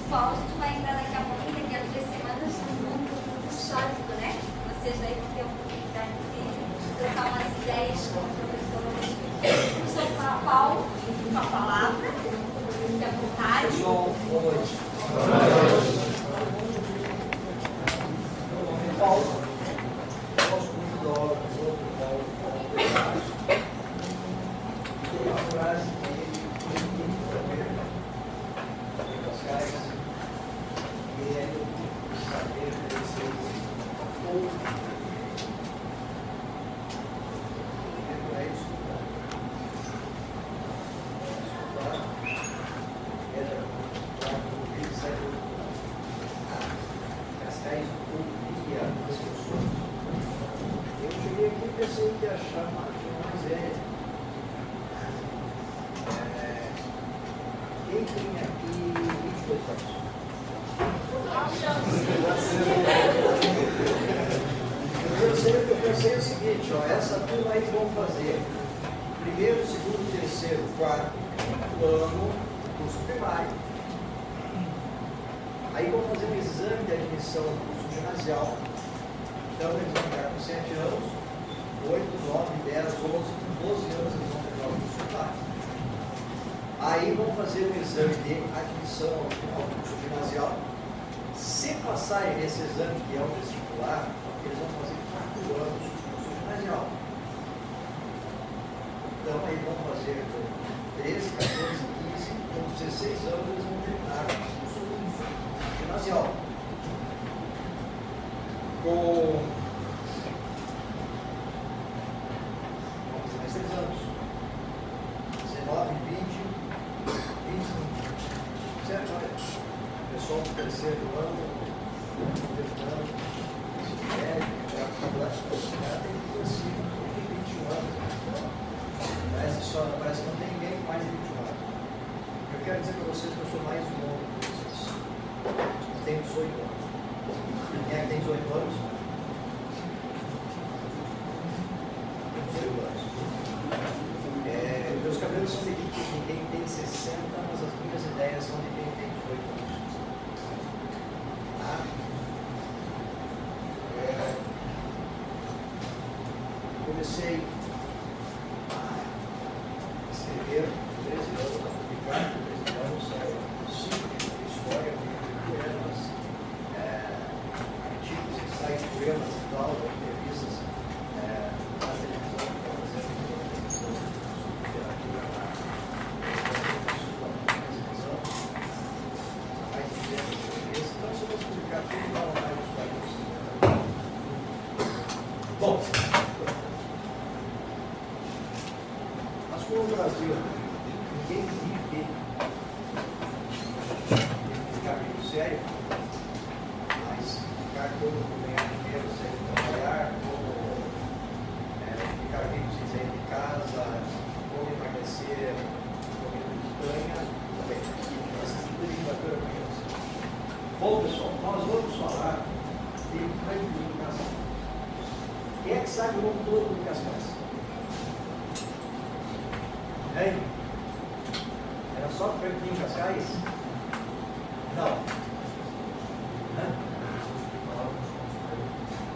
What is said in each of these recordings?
qual a gente vai entrar daqui a pouco, daqui a 2 semanas, no mundo histórico, né? Vocês daí vão ter a oportunidade de trocar umas ideias com o professor Paulo, com a palavra, fique à vontade. Pessoal, boa noite. Meu nome é Paulo, gosto muito da obra do outro Paulo. Tem uma frase que Cascais, e é saber crescer pouco. É estudar. Era para ouvir, sabe? Cascais ouvia as pessoas. Eu cheguei aqui e pensei que ia achar uma mais velha. Quem tem aqui 22 anos? Eu pensei o seguinte, ó, essa turma aí vão fazer primeiro, segundo, terceiro, quarto ano, curso primário. Aí vão fazer um exame de admissão no curso ginasial. Então eles vão ficar com 7 anos, 8, 9, 10, 11, 12 anos eles vão terminar o curso primário. Aí vão fazer um exame de admissão ao curso ginasial. Se passarem esse exame, que é o vestibular, eles vão fazer 4 anos de curso ginasial. Então aí vão fazer 13, 14, 15, com 16 anos eles vão terminar o curso ginasial. Com mais 3 anos. 19, 20, 21. Certo? Olha, o pessoal do terceiro ano, terminando, já tem 21 anos. Parece que não tem ninguém com mais de 21 anos. Eu quero dizer para vocês que eu sou mais novo que vocês. Eu tenho 18 anos. Quem é que tem 18 anos? Tem 18 anos. Meus cabelos são de quem tem 60, mas as minhas ideias são de quem tem 18 anos. Tá? Comecei a escrever 13 anos, a publicar 13 anos, 5 livros de história, poemas, artigos, ensaios, poemas e tal, entrevistas na televisão, para fazer televisão, literatura, mais de 10 entrevistas. Então, se eu vou publicar tudo, lá vai nos países. Bom, mas como o Brasil, ninguém vive ficar muito sério, mas ficar como ganhar dinheiro sem trabalhar, como ficar rico sem sair de casa, como emagrecer, comendo picanha, também. Essa tipo de literatura para você. Bom, pessoal, nós vamos falar de Franklin Cascais. Quem é que sabe o nome todo do Cascais? Hein? Era só Franklin Cascais? Não.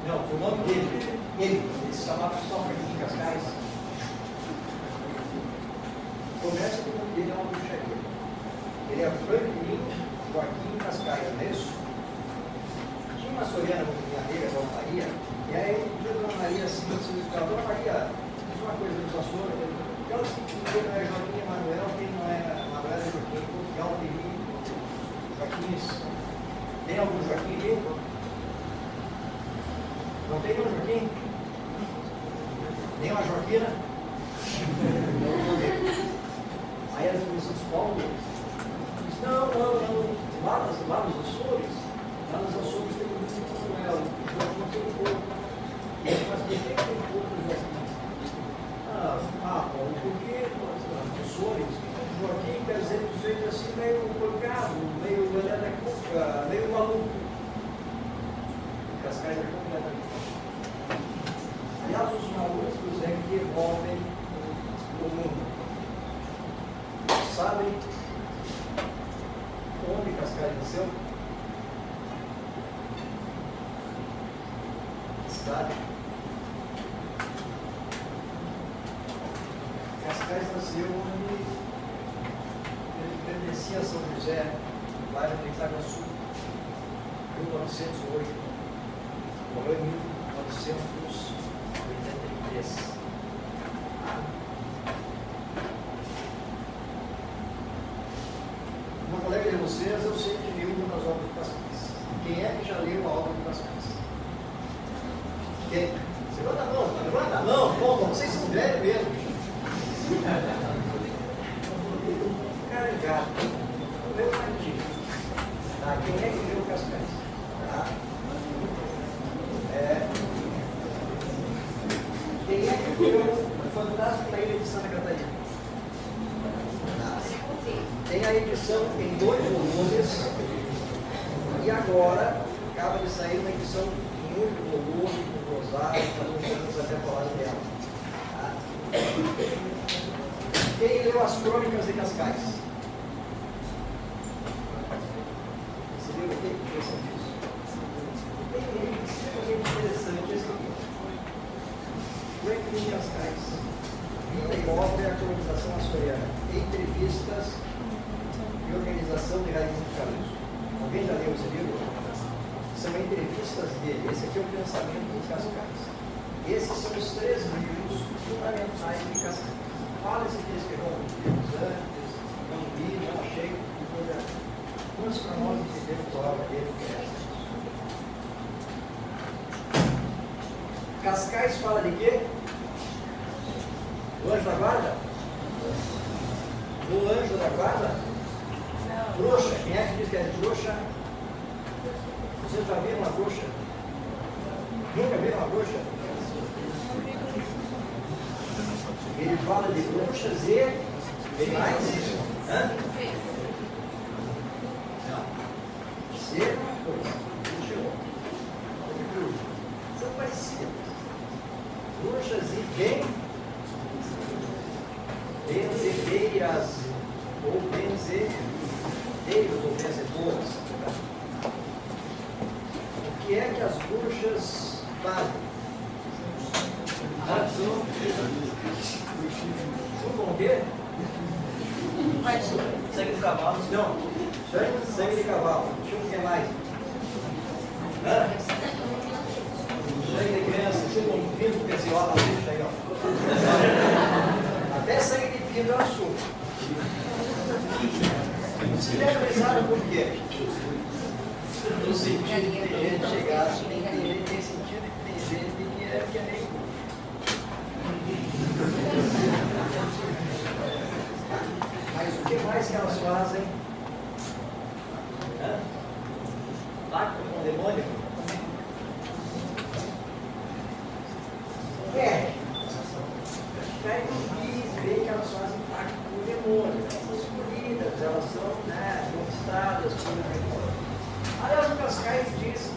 Não, o nome dele, ele se chamava só Franklin Cascais. Começa com o nome dele, é uma bruxaria. Ele é Franklin Joaquim Cascais, não é isso? Tinha uma soriana com minha amiga, Dona Maria, e aí eu pedi a Dona Maria assim, Dona Maria, diz uma coisa dos Açores, aquela que quem não é Joaquim Emanuel, quem não é Manuel é Joaquim, Portugal tem Joaquins. Tem algum Joaquim ali? Não tem nenhum Joaquim? Nem uma Joaquina? Aí as pessoas falam, diz, não, lá nos Açores, tem muito Manuel, não tem pouco. Mas por que tem pouco Joaquim? Paulo, porque os Açores, Joaquim quer dizer do jeito assim, meio porcado, meio cuca, meio maluco. Cascais é completamente. Aliás, os malucos é que envolvem o mundo. Sabem onde Cascais Cascais nasceu? Cidade? Cascais nasceu onde ele pertencia a São José, no bairro de Itaguaçu, 1908. Morreu em 1983. Uma colega de vocês, eu sei que leu uma das obras do Cascais. Quem é que já leu a obra do Cascais? Quem? Levanta a mão, levanta a mão, pô, vocês são velhos mesmo. Cara, é gato. Leu o Martinho. Tá? Quem é que leu o Cascais? Tá? Quem é que leu o Fantasma da Ilha de Santa Catarina? Tem a edição em 2 volumes e agora acaba de sair uma edição em 8 volumes, com rosário, estamos até falar dela. Tá? Quem leu as Crônicas de Cascais? Você viu o que é interessante isso? Tem um livro extremamente interessante esse aqui. Crônicas de Cascais. Vida e obra e a colonização açoriana. Entrevistas e organização de Raízes de Caruso. Alguém já leu esse livro? São entrevistas dele. Esse aqui é o pensamento de Cascais. Esses são os 3 livros fundamentais de Cascais. Fala-se que ele escreveu alguns livros antes, não li, não achei. Vamos para nós entender a obra dele. Cascais fala de quê? Do anjo da guarda? Do anjo da guarda? Bruxa. Quem é que diz que é bruxa? Vocês já viram uma bruxa? Nunca viram uma bruxa? Ele fala de bruxas e mais? Hã? Não. Ser são parecidas. Bruxas e benzedeiras ou benzedeiros ou benzedoras. O que é que as bruxas fazem? Chupam o quê? Sangue de cavalo? Não. Sangue de cavalo. Chupa o que mais? Hã? Sangue de criança. Chupa um pinto que esse ó, aí, ó. Até sangue de pinto ela chupa. Se der pensado por quê? No sentido de tem gente chegar, tem sentido que tem gente que é meio. Mas o que mais que elas fazem? Pacto com o demônio? Daí não diz bem que elas fazem pacto com o demônio. Elas são escolhidas, elas são conquistadas pelo demônio. Aliás, o Cascais diz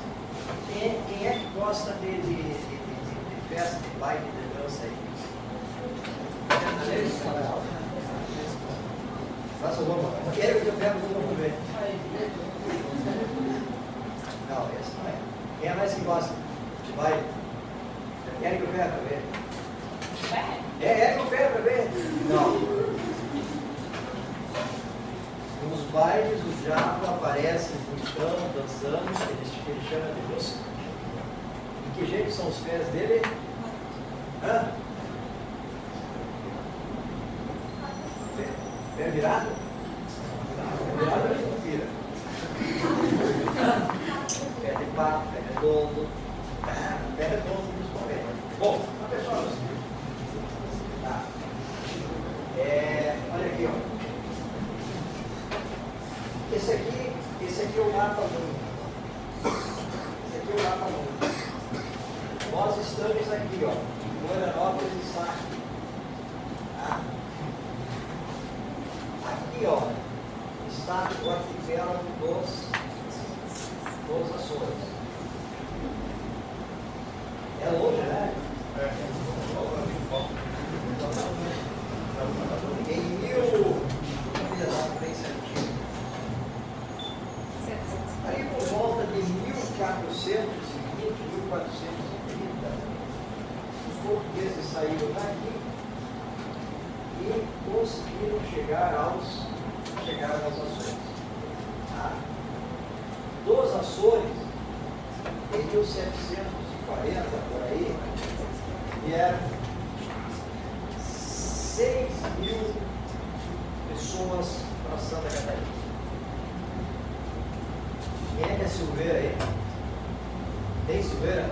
quem é que gosta de festa, de baile, de dança aí? Faça o vamos. Quero que eu pego o vamos ver. Não, esse não é. Quem é mais que gosta de baile? Quero que eu pego para ver. É que eu pego para ver? Não. Nos bailes, o diabo aparece gritando, dançando, ele chama de música. Em que jeito são os pés dele? Hã? Pé virado? Pé virado ele não vira. Pé de pato, pé redondo. Pé redondo principalmente. Bom, pessoal, tá. Olha aqui, ó. Esse aqui é o mapa mundo. Esse aqui é o mapa mundo. Nós estamos aqui, ó, em Florianópolis e Saco. Tá? Aqui, ó, está o arquipélago dos Açores. É longe, né? Em 1900, portugueses saíram daqui e conseguiram chegar às Açores. Tá? Dos Açores, em 1740, por aí, vieram 6.000 pessoas para Santa Catarina. Quem é que é Silveira aí? Tem Silveira?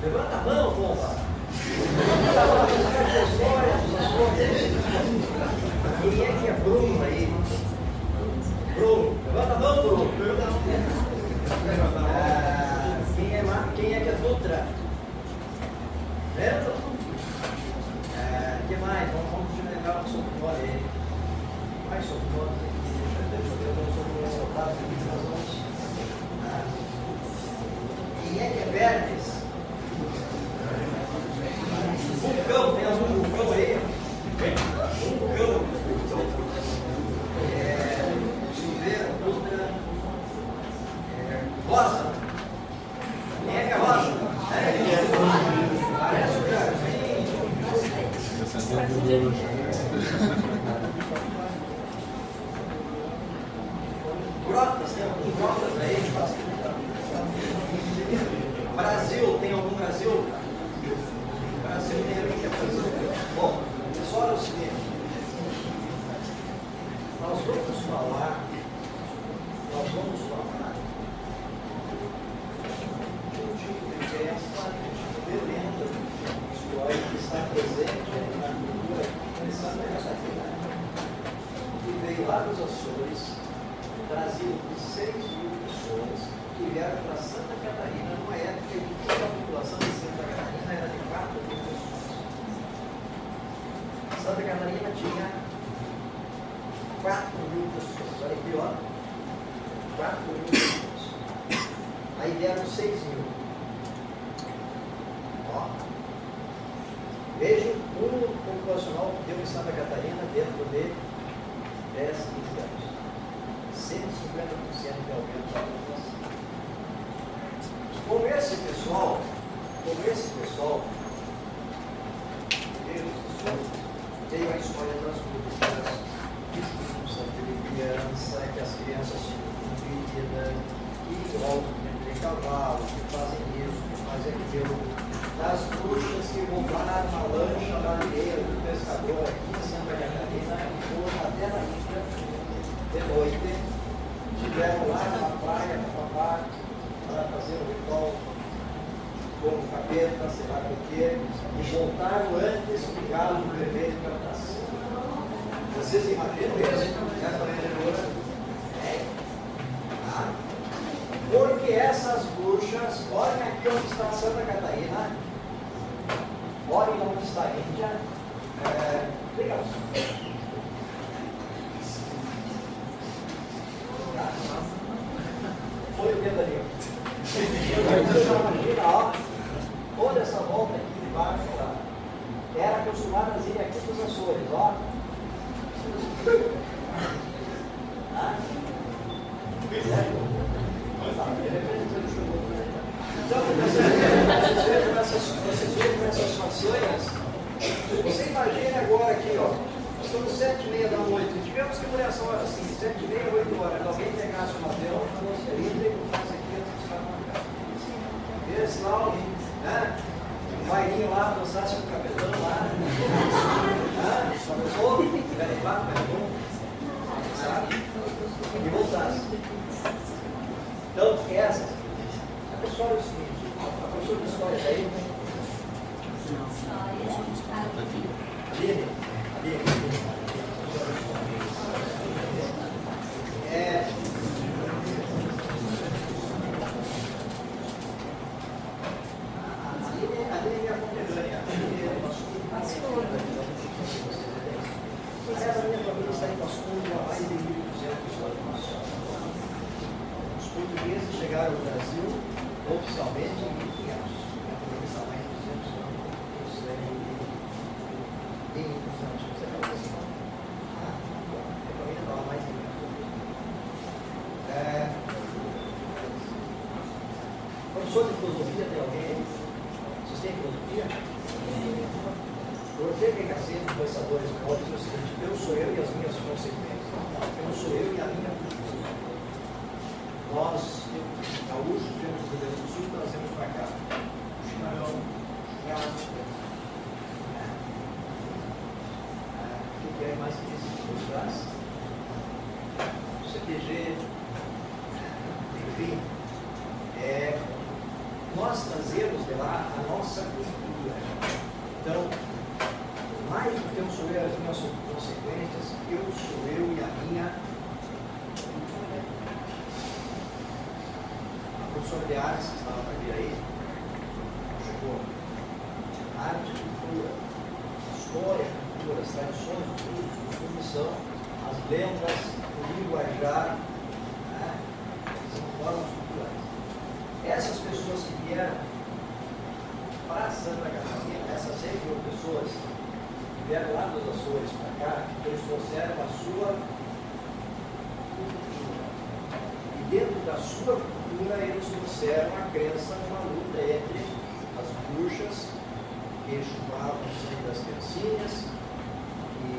Levanta a mão, pomba! Quem é que é Bruno aí? Bruno, levanta a mão, Bruno! Quem é que é Dutra? Lembra? O que mais? Vamos lembrar um sobrenome aí. Mais sobrenome aqui. Eu não sou o Otávio aqui, nós vamos. Quem é que é Verdes? Vulcão, tem algum vulcão aí? Vulcão. Silveira, Dutra. Rosa. Quem é que é Rosa? Parece o Jardim. Grotas, tem algum Grotas aí? Brasil, tem algum Brasil? Brasil tem alguém que é Brasil? Bom, pessoal, é o seguinte. Nós vamos falar de um tipo de festa, de um tipo de lenda histórica que está presente na cultura de Santa Catarina, que veio lá dos Açores, trazido por 6.000 pessoas que vieram para Santa Catarina numa época em que a população de Santa Catarina era de 4.000 pessoas. Santa Catarina tinha 4.000 pessoas. Olha aqui, ó. 4.000 pessoas. Aí vieram 6.000. Ó. Veja o número populacional que deu em Santa Catarina dentro de 10, 15 anos. 150% de aumento da população. Com esse pessoal, veio a história das músicas, discussão de criança, que as crianças ficam convidas, que voltam de cavalo, que fazem isso, que fazem aquilo, das bruxas que roubaram a lancha marinheira do pescador aqui em Santa Catarina, e foram até na ilha de noite, estiveram lá na praia, para fazer o ritual com o capeta, sei lá o que, e voltaram antes que o galo vermelho cantasse. Vocês imaginam isso? Essa vendedora? Porque essas bruxas, olhem aqui onde está Santa Catarina, olhem onde está a Índia. Legal. Foi o dedo ali. Imagina, ó, toda essa volta aqui de baixo, ó, era acostumada a ir aqui para os Açores, ó. Então, vocês vejam essas façanhas. Você imagine agora aqui, ó. Nós estamos 7h30 da noite. Tivemos que por essa hora assim, 7h30, 8 horas. Alguém pegasse um avião, fosse ali e botasse aqui antes de estar na casa. Esse lá, né? Um bailinho lá, dançasse com o cabelão lá. Só pessoa, garimpar, sabe? E voltasse. Então, essa. A pessoa é o seguinte: a professora de história daí. Os portugueses chegaram ao Brasil oficialmente em 1500. Oficialmente em 200 anos. Em 500 anos. Você fala assim, a família estava mais de professor de filosofia, tem alguém aí? Vocês têm filosofia? Por que sempre pensadores pobres é o seguinte: eu sou eu e as minhas consequências. Eu sou eu e a minha cultura. Nós, gaúchos, temos o Rio Grande do Sul, trazemos para cá o chimarrão, o gás. O que é mais que isso nos traz? O CTG, enfim, nós trazemos de lá a nossa cultura. Então, mais do que eu sou eu e as minhas consequências, eu sou eu e a minha cultura. A professora de artes que estava para vir aí, chegou. Arte, cultura, história, cultura, as tradições, tudo são as lendas, o linguajar, né? São formas culturais. Essas pessoas que vieram para Santa Catarina, essas 100 mil pessoas que vieram lá dos Açores para cá, eles trouxeram a sua cultura. E dentro da sua cultura, eles trouxeram a crença numa luta entre as bruxas, que chupavam o sangue das criancinhas, que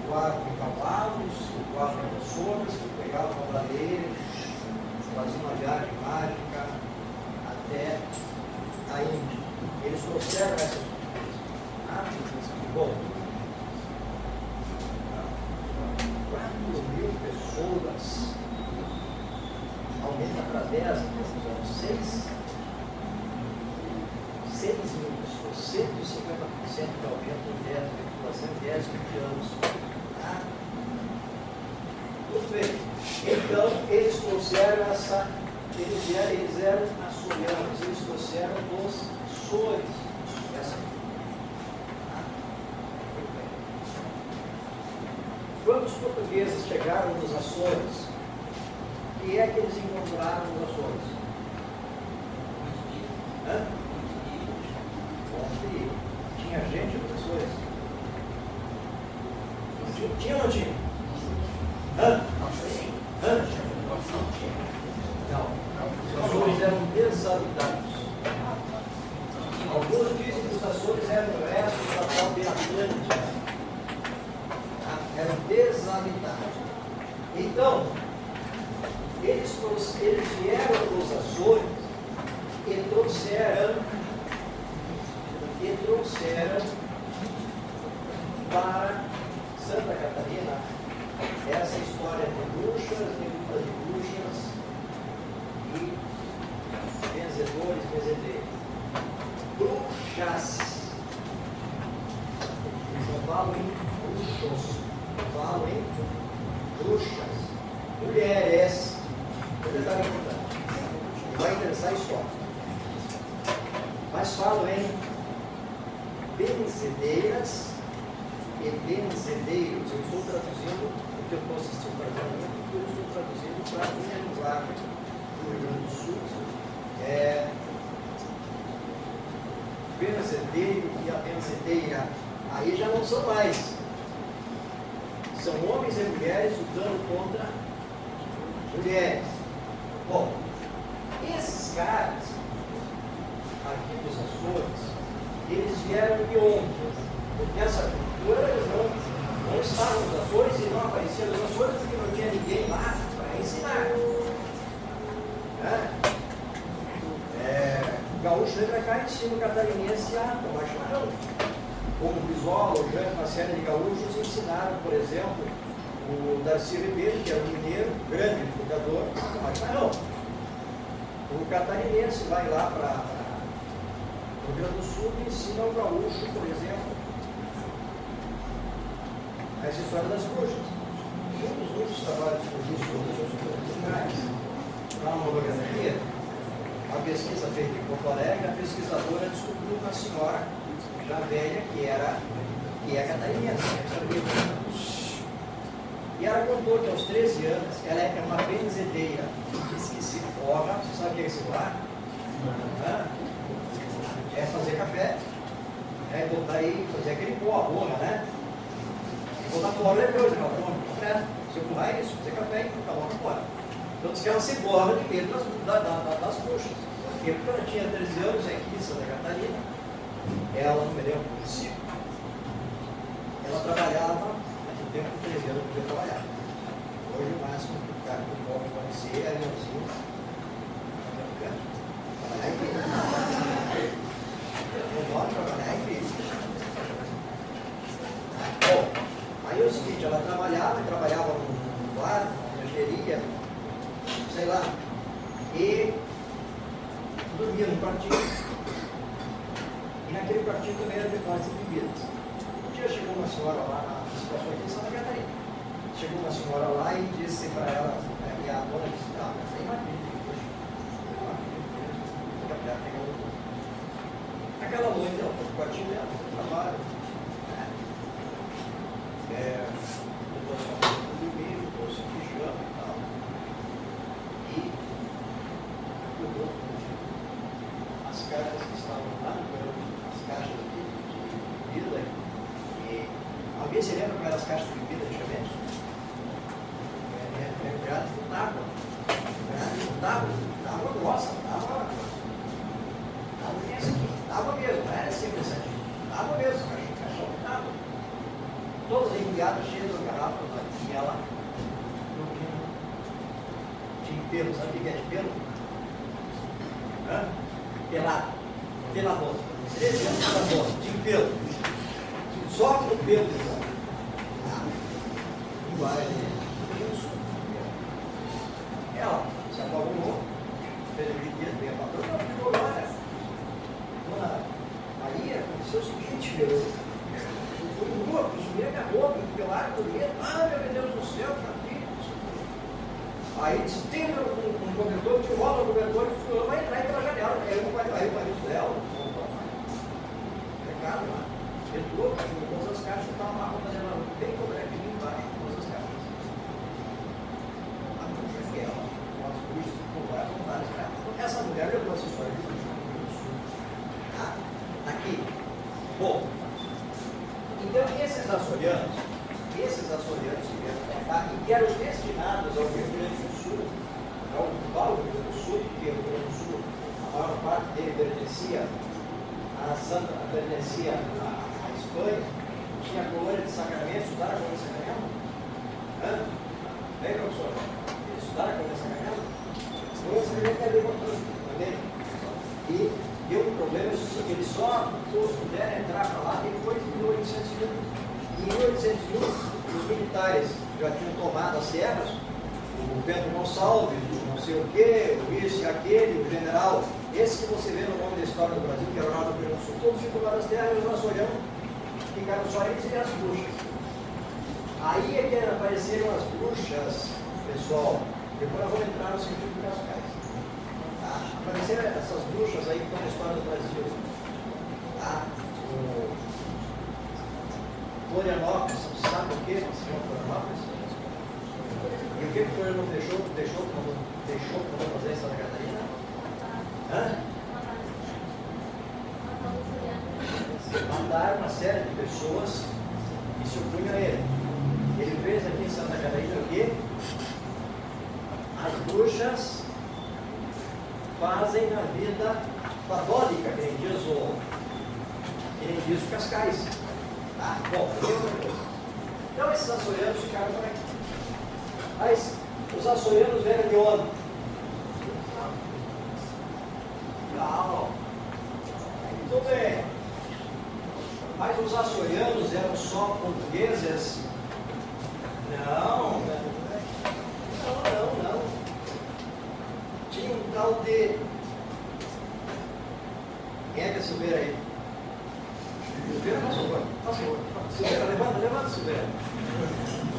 voavam em cavalos, que voavam em sombras, que pegavam uma baleia, faziam uma viagem mágica até a Índia. Eles trouxeram essas coisas. Bom, 4.000 pessoas aumenta para 10, são 6 mil pessoas, 150% de aumento em 10, população em 10, 20 anos. Tá? Muito bem. Então, eles trouxeram eles eram açorianos, eles trouxeram dos Açores. Quando os portugueses chegaram nos Açores, o que é que eles encontraram nos Açores? Tinha gente nos Açores? Tinha ou não tinha? Não. Os Açores eram desabitados. Alguns dizem que os Açores eram o resto da própria Atlântida. Eram desabitados. Então, eles vieram dos Açores e trouxeram para Santa Catarina essa história de bruxas, de luta de bruxas e benzedores, benzedeiros. Bruxas. Eles não falam em bruxos, falam em bruxas. Mulheres. Vou tentar me contar. Vai interessar a história. Mas falam em benzedeiras e benzedeiros. Eu estou traduzindo o que eu estou assistindo para o porque eu estou traduzindo para a minha linguagem do Rio Grande do Sul. Benzedeiro e a benzedeira. Aí já não são mais. São homens e mulheres lutando contra mulheres. Bom, esses caras aqui dos Açores, eles vieram de onde? Porque essa cultura eles não estavam nos Açores e não apareciam nos Açores porque não tinha ninguém lá para ensinar. O gaúcho vem para cá e ensina o catarinense a tomar chimarrão. Como o Brizola, o Jean, uma série de gaúchos ensinaram, por exemplo, o Darcy Ribeiro, que era um mineiro, grande fundador, a tomar chimarrão. O catarinense vai lá para o Rio Grande do Sul e ensina ao gaúcho, por exemplo, essa história das bruxas. Um dos muitos trabalhos que eu disse na monografia, uma pesquisa feita em Porto Alegre, a pesquisadora descobriu uma senhora já velha que é catarinense. E ela contou que aos 13 anos ela é uma benzedeira. Diz que se forra, você sabe o que é se forrar? É fazer café, botar aí, fazer aquele pó, a borra, né? E botar fora depois, se forrar é isso, fazer café e colocar fora. Então diz que ela se borra de medo das bruxas. Por quê? Porque ela tinha 13 anos aqui em Santa Catarina, ela no Medellín município, ela trabalhava, naquele tempo com 13 anos podia trabalhar. Hoje o máximo que o cara que pode conhecer é leãozinho, trabalhar em vida. Não pode trabalhar em vida. Bom, aí é o seguinte, ela trabalhava num bar, numa lancheria, sei lá, e dormia num quartinho. E naquele quartinho também era depósito de bebidas. Um dia chegou uma senhora lá, na situação aqui em Santa Catarina. Chegou uma senhora lá e disse para ela, e a dona disse, não, mas tem uma vida aqui hoje. Aquela noite ela foi pro quartinho dela, foi pro trabalho. Eu trouxe uma coisa de dormir, eu trouxe um pijama e tal. E acordou as cartas que estavam lá no banco, as caixas de bebida. E alguém se lembra como eram as caixas de bebida antigamente? Grátis não dava. Grátis não dava. Dava grossa, dava mesmo, não era simples assim. Dava mesmo, caixão que dava. Todas embrulhadas, cheias de garrafas, e ela não tinha pelo, sabe o que é de pelo? Pelado, peladona. 13 anos peladona, tinha pelo. Só com o pelo de fora. Ela se apavorou, fez o brinquedo, veio a patroa, e falou, olha, dona Maria, aconteceu o seguinte, eu fui no rua, consumi a minha roupa, pelaram por dentro, meu Deus do céu, tá aqui. Aí disse, tem um cobertor, tirou o cobertor e falou, vai entrar pela janela, aí o marido dela, pecado lá, entrou, com todas as caixas, estava uma roupa dela bem cobradinha embaixo, todas as caixas. Essa mulher levou essa história aqui. Bom, então esses açorianos que vieram para cá e que eram destinados ao Rio Grande do Sul, ao Rio Grande do Sul, porque o Rio Grande do Sul, a maior parte dele pertencia à Espanha, tinha a colônia de Sacramento, estudaram a colônia de Sacramento? Vem, professor, estudaram a colônia de Sacramento? E deu um problema, eles só puderam entrar para lá depois de 1801. E em 1801, os militares já tinham tomado as serras, o Pedro Gonçalves, o não sei o quê, o isso e aquele, o general, esse que você vê no nome da história do Brasil, que era o Ronaldo do Rio Grande do Sul, todos tomaram as terras e os açorianos ficaram só eles e as bruxas. Aí é que apareceram as bruxas, pessoal. Depois nós vamos entrar no sentido de Cascais. Apareceram essas bruxas aí que estão na história do Brasil. O Florianópolis, sabe o que? Florianópolis? E o que o Florianópolis deixou para fazer em Santa Catarina? Mandaram uma série de pessoas e se opunham a ele. Ele fez aqui em Santa Catarina o quê? As bruxas fazem a vida católica, que nem diz o Cascais. Bom, então esses açorianos ficaram por aqui. Mas os açorianos vieram de onde? Não. Muito bem. Mas os açorianos eram só portugueses? Não. Tinha um tal de... Quem é que é Silveira aí? Silveira, por favor. Silveira, levanta Silveira.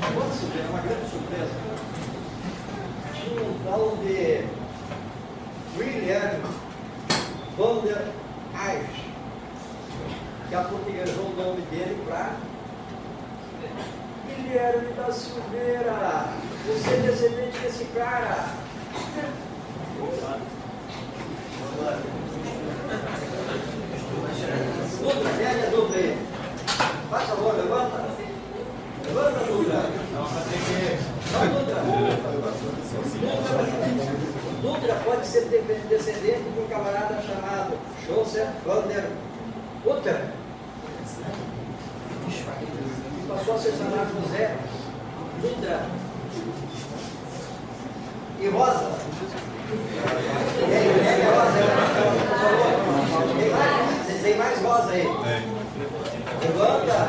Levanta Silveira, é uma grande surpresa. Tinha um tal de William van der Eyck, que aportuguesou o nome dele para Guilherme da Silveira. Você é descendente desse cara. Dutra, pega a Dutra aí. Faz favor, levanta. Levanta, Dutra. Vai, Dutra. Dutra pode ser descendente de um camarada chamado Joseph van der Utter, que passou a ser chamado José Dutra. E Rosa? Tem mais Rosa aí? Levanta!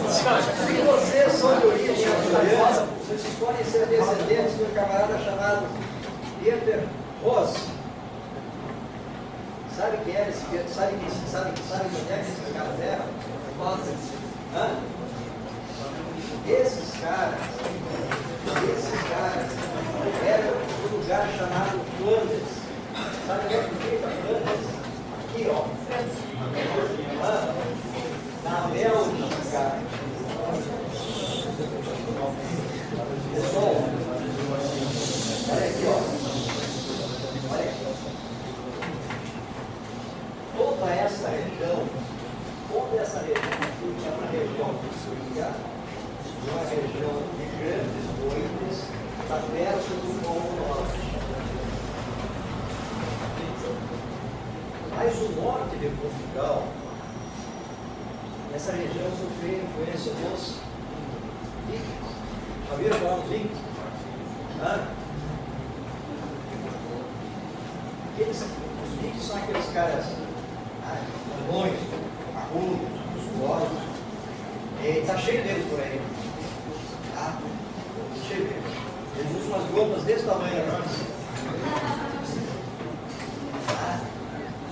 Se vocês são de origem açoriana, vocês podem ser descendentes de um camarada chamado Peter Ross. Sabe quem é esse Peter? Sabe onde é que esses caras eram? Hã? Esses caras eram de um lugar chamado Flandres. Sabe onde é que fica Flandres? Aqui, ó. Na Bélgica. Pessoal, olha aqui, ó. Olha aqui. Toda essa região aqui é uma região sul-africana, uma região de grandes boites, está perto do Polo Norte. Mas o norte de Portugal, essa região sofreu influência dos vikings. Já viram falar dos vikings? Os vikings são aqueles caras anões, parrudos, musculosos. Está cheio deles por aí. Tá? Cheio deles. Eles usam umas roupas desse tamanho aqui.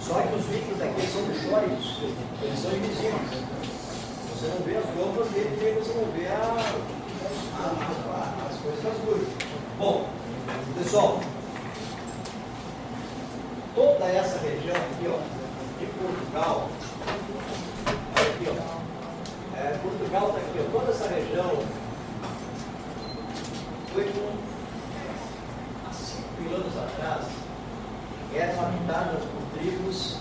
Só que os vikings daqui são buxóicos, eles são invisíveis. Você não vê as roupas dele, porque você não vê as coisas das luzes. Bom, pessoal, toda essa região aqui, ó, de Portugal, aqui, ó, Portugal está aqui, ó, toda essa região foi há 5 mil anos atrás, eram habitadas por tribos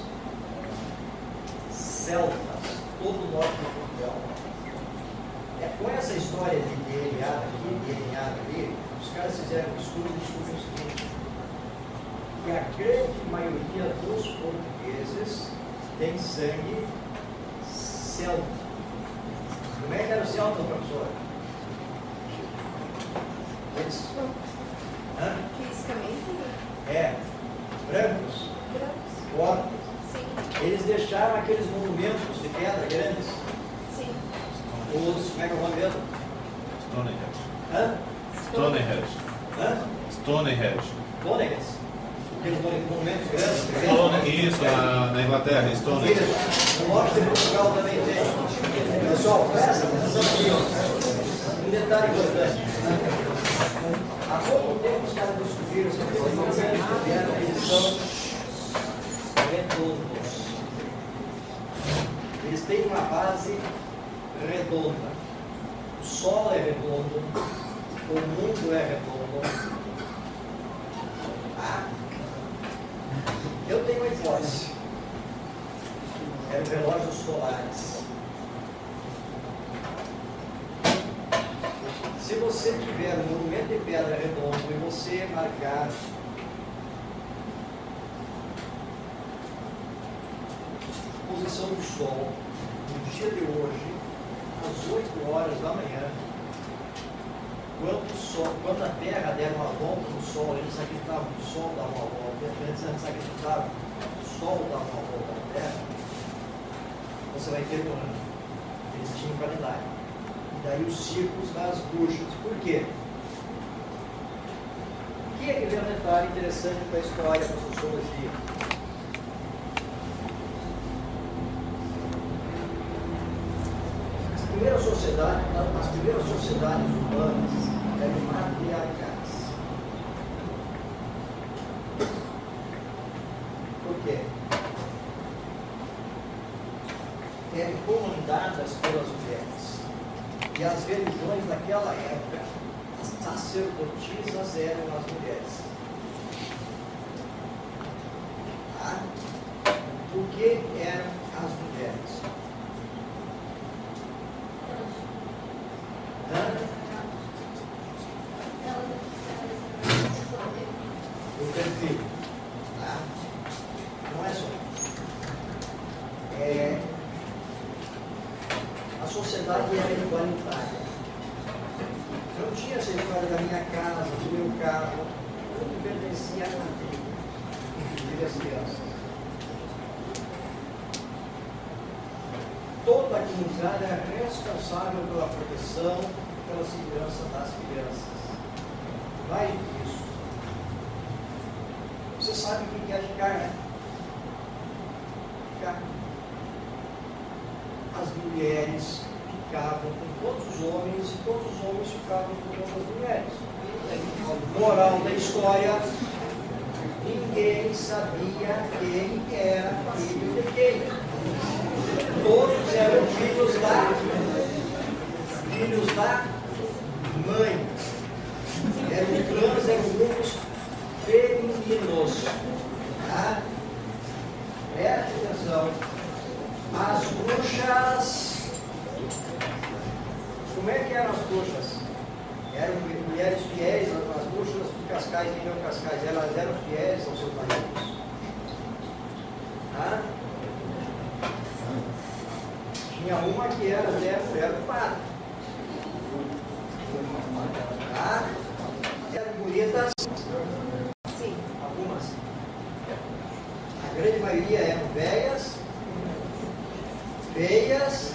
celtas, todo o norte de Portugal. Com essa história de DNA aqui, DNA ali, os caras fizeram um estudo e descobriram o seguinte, que a grande maioria dos portugueses tem sangue celta. Como é que era o celta, professor? Fisicamente? Brancos, fortes. Eles deixaram aqueles monumentos de pedra grandes. Sim. Como é que é o nome mesmo? Stonehenge. Aqueles monumentos grandes. Isso, na Inglaterra, Stonehenge. No norte de Portugal também tem. Pessoal, presta atenção aqui, ó. Um detalhe importante. Há pouco tempo os caras descobriram essa coisa, eles são redondos. Eles têm uma base redonda. O Sol é redondo, o mundo é redondo. Eu tenho uma hipótese. Eram relógios solares. Se você tiver um monumento de pedra redondo e você marcar a posição do Sol no dia de hoje, às 8 horas da manhã, quando a Terra der uma volta no Sol, eles acreditavam que o Sol dava uma volta, antes acreditavam que o Sol dava uma volta na Terra, você vai ter um ano. Eles tinham um calendário. E daí os ciclos das bruxas. Por quê? O que é que vem um detalhe interessante para a história, para a sociologia? As primeiras sociedades humanas eram matriarcais. Por quê? Eram comandadas pelas mulheres. E as religiões daquela época, as sacerdotisas eram as mulheres. Por que eram as mulheres? do perfil. Tá? Não é só. A sociedade era igualitária. Não tinha essa história da minha casa, do meu carro, tudo pertencia a mim, inclusive as crianças. Toda a comunidade é responsável pela proteção, pela segurança das crianças. Mais do que isso. Você sabe o que é ficar, né? Ficar. As mulheres ficavam com todos os homens e todos os homens ficavam com todas as mulheres. Moral da história: ninguém sabia quem era filho de quem. Todos eram filhos da mãe. Eram clãs, eram grupos femininos. Tá? Preste atenção. As bruxas, como é que eram as bruxas? Eram mulheres fiéis, as bruxas do Cascais, quem não Cascais, elas eram fiéis aos seus maridos. Tá? Tinha uma que era mulher do padre. Tá? Eram bonitas? Sim. Algumas. A grande maioria eram velhas, feias,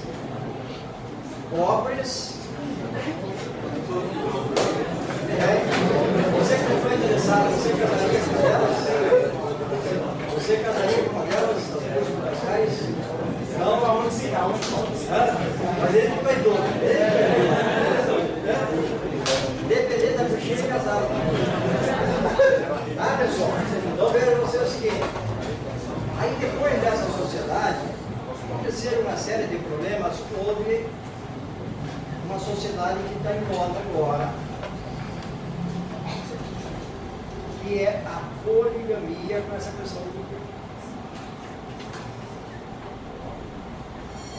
pobres. Você que não foi interessado, você casaria com elas? Você casaria com elas, as duas comerciais? Não, aonde se dá? Mas ele não vai doido. Dependendo da bexiga, casava. Tá, pessoal? Então veja você o seguinte. Aí depois dessa sociedade, aconteceram uma série de problemas. Houve uma sociedade que está em moda agora, que é a poligamia, com essa questão do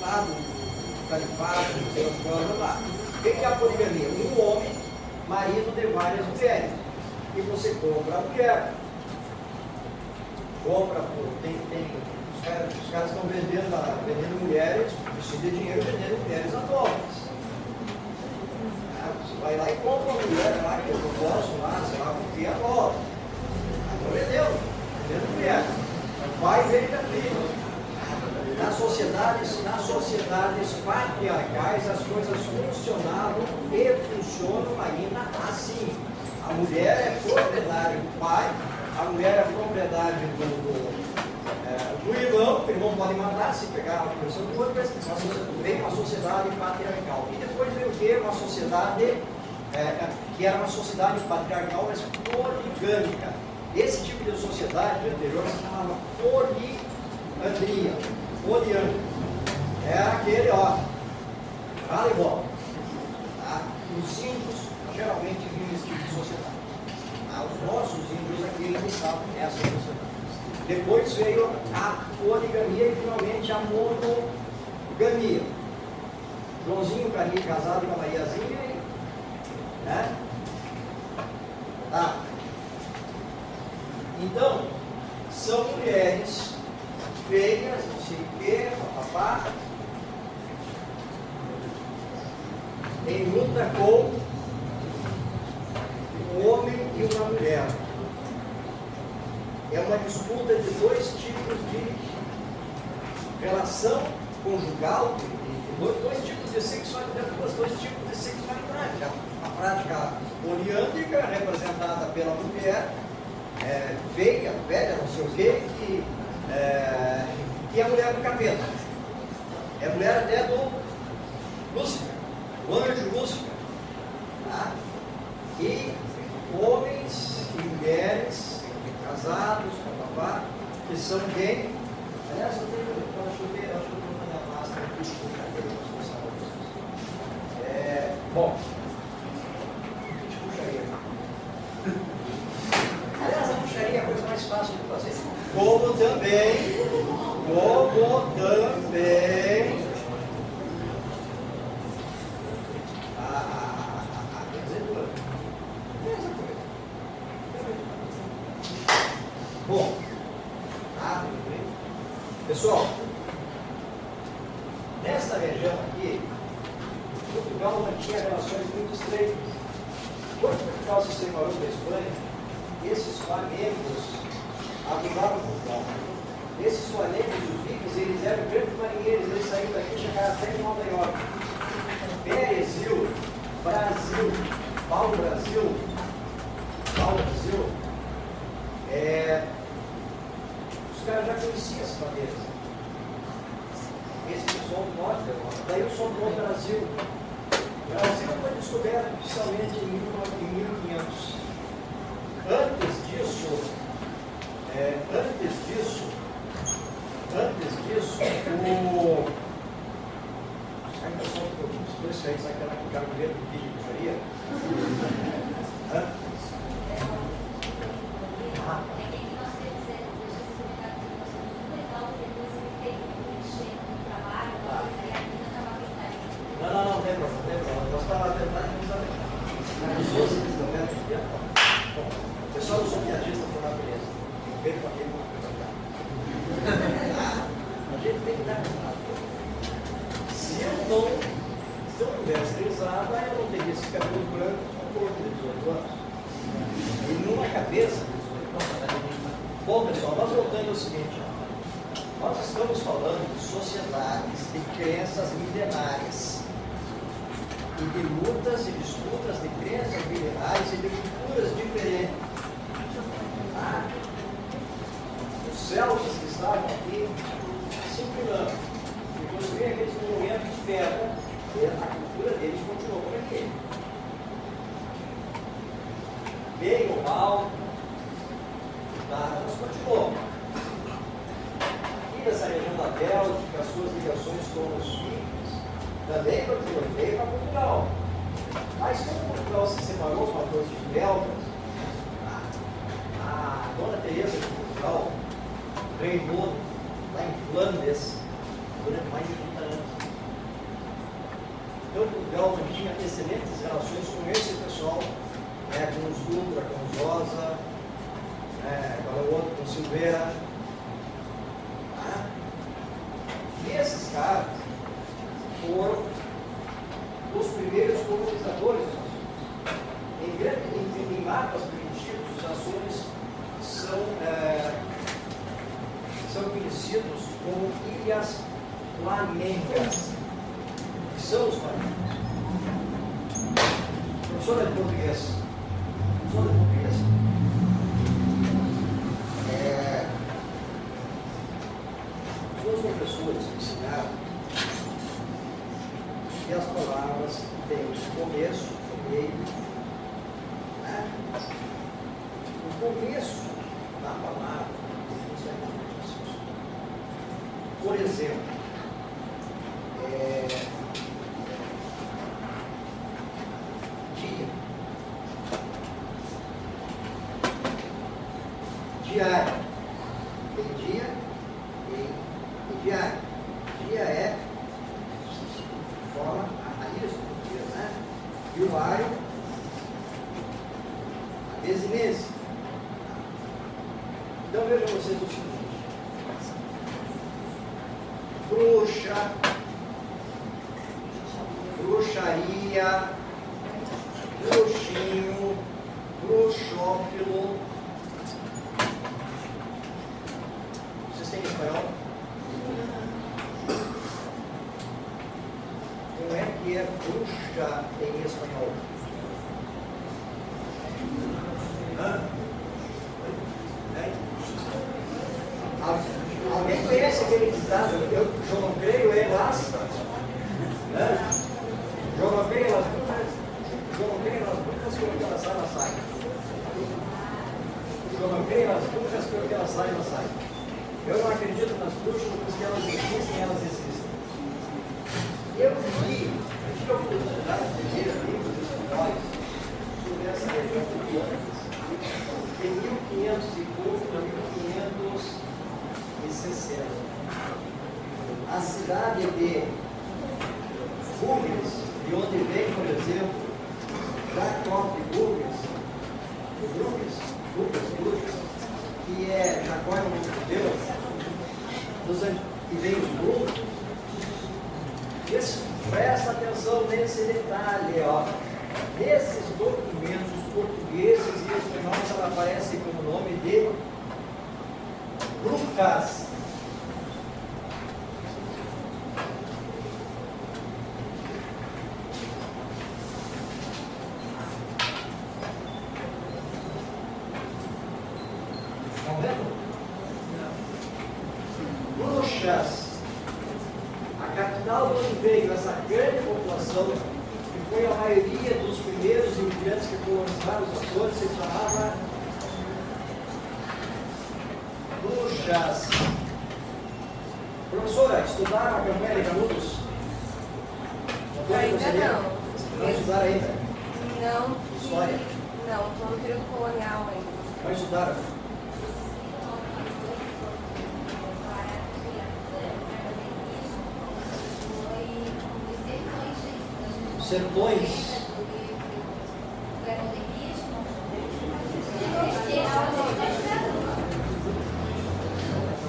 lá do califado, do seu lá. O que é a poligamia? Um homem, marido de várias mulheres. E você compra a mulher. Compra por. Os caras estão vendendo mulheres, precisa de dinheiro vendendo mulheres adultas. Você vai lá e compra uma mulher lá que eu posso lá, sei lá, porque adora. Agora vendendo mulher. Pai vem da filha. Nas sociedades patriarcais as coisas funcionavam e funcionam ainda assim. A mulher é propriedade do pai, a mulher é propriedade do irmão, o irmão pode matar se pegar a pessoa do outro, vem uma sociedade patriarcal. E depois veio o quê? Uma sociedade que era uma sociedade patriarcal, mas poligâmica. Esse tipo de sociedade anterior se chamava poliandria. Poliandria. Era aquele, ó, fala e volta. Tá? Os índios geralmente viviam esse tipo de sociedade. Tá? Os nossos índios aqui eles estavam nessa sociedade. Depois veio a poligamia e finalmente a monogamia. Joãozinho casado com a Mariazinha, né? Tá? Então, são mulheres feias, não sei o que, papapá, em luta com um homem e uma mulher. É uma disputa de dois tipos de relação conjugal, dois tipos de sexualidade, dois tipos de sexualidade. A prática poliândrica, representada pela mulher, feia, velha, não sei o quê, que é a mulher do capeta. É a mulher até do Lúcifer, o anjo Lúcifer. Tá? E homens e mulheres casados, papapá, que são gay. Aliás, eu acho que eu vou fazer a máscara aqui. Bom, a gente puxaria. Aliás, a puxaria é a coisa mais fácil de fazer. Como também, Bom, tudo bem. Pessoal, nesta região aqui, Portugal mantinha relações muito estreitas. Quando Portugal se separou da Espanha, esses flamencos ajudavam Portugal. Esses flamencos, os vikings, eles eram grandes marinheiros, eles saíram daqui e chegaram até em Nova York. Brasil, Pau-Brasil, os caras já conheciam as bandeiras. Esse pessoal do norte da Europa. Daí o som do Brasil. O Brasil foi descoberto oficialmente em 1500. Antes disso, sabe o pessoal que os dois saíram, sabe aquela que ficaram no meio do vídeo que faria? Não tem problema. Nós estávamos tentando o pessoal do piadista por natureza. Tem com aquele a gente tem que dar contato. Se eu não tivesse risada, eu não teria esse cabelo branco com cor de 18 anos. E numa cabeça de 18 anos. Bom, pessoal, nós voltando ao seguinte. Nós estamos falando de sociedades, de crenças milenares. E de lutas e disputas de crenças milenares e de culturas diferentes. Os celtas que estavam aqui circulando e construíram aqueles monumentos de pedra, e a cultura deles continuou por aqui. Bem ou mal, mas continuou. E essa região da Bélgica, as suas ligações com os vikings, também continuou, veio para Portugal. Mas quando Portugal se separou com a força de belgas, a Dona Teresa de Portugal reinou lá em Flandes durante mais de 30 anos. Então Portugal mantinha excelentes relações com esse pessoal, com os Dutra, com os Rosa, com o outro, com o Silveira. E esses caras foram os primeiros colonizadores. Em mapas primitivos, os Açores são conhecidos como Ilhas Flamengas, que são os Flamengas. Professora de português. Os meus professores me ensinaram que as palavras têm começo, meio. O começo da palavra é importante. Por exemplo, dia. Diário. Tem dia e diário. Dia é forma a isso, né? E o ário, a meses. Então vejam vocês o seguinte: bruxa, bruxaria, bruxinho, bruxófilo. Vocês têm espanhol? Como é que é bruxa em espanhol? Alguém conhece aquele ditado? Eu não creio em las. Eu não creio em las bruxas. Eu não creio em las bruxas porque elas saem, elas saem. Eu não creio em las bruxas porque elas saem, elas saem. Eu não acredito nas bruxas porque elas existem, elas existem. Eu tive a oportunidade de ler livros espanhóis sobre essa região de Minas. Em 1500 e pouco, em 1560. A cidade de Bruges, de onde vem, por exemplo, Jacob de Bruges, que é constrói um mundo de Deus, e vem os grupos, presta atenção nesse detalhe, ó. Nesses documentos portugueses e espanhóis, ela aparece com o nome de Lucas. Estão vendo? Bruxas. A capital de onde veio essa grande população, que foi a maioria dos primeiros imigrantes que colonizaram os Açores, se chamava Bruxas. Professora, estudaram a campanha de Canudos? Ainda não. Não estudaram ainda? Não. História? Não, estou no período colonial ainda. Não estudaram? Sertões.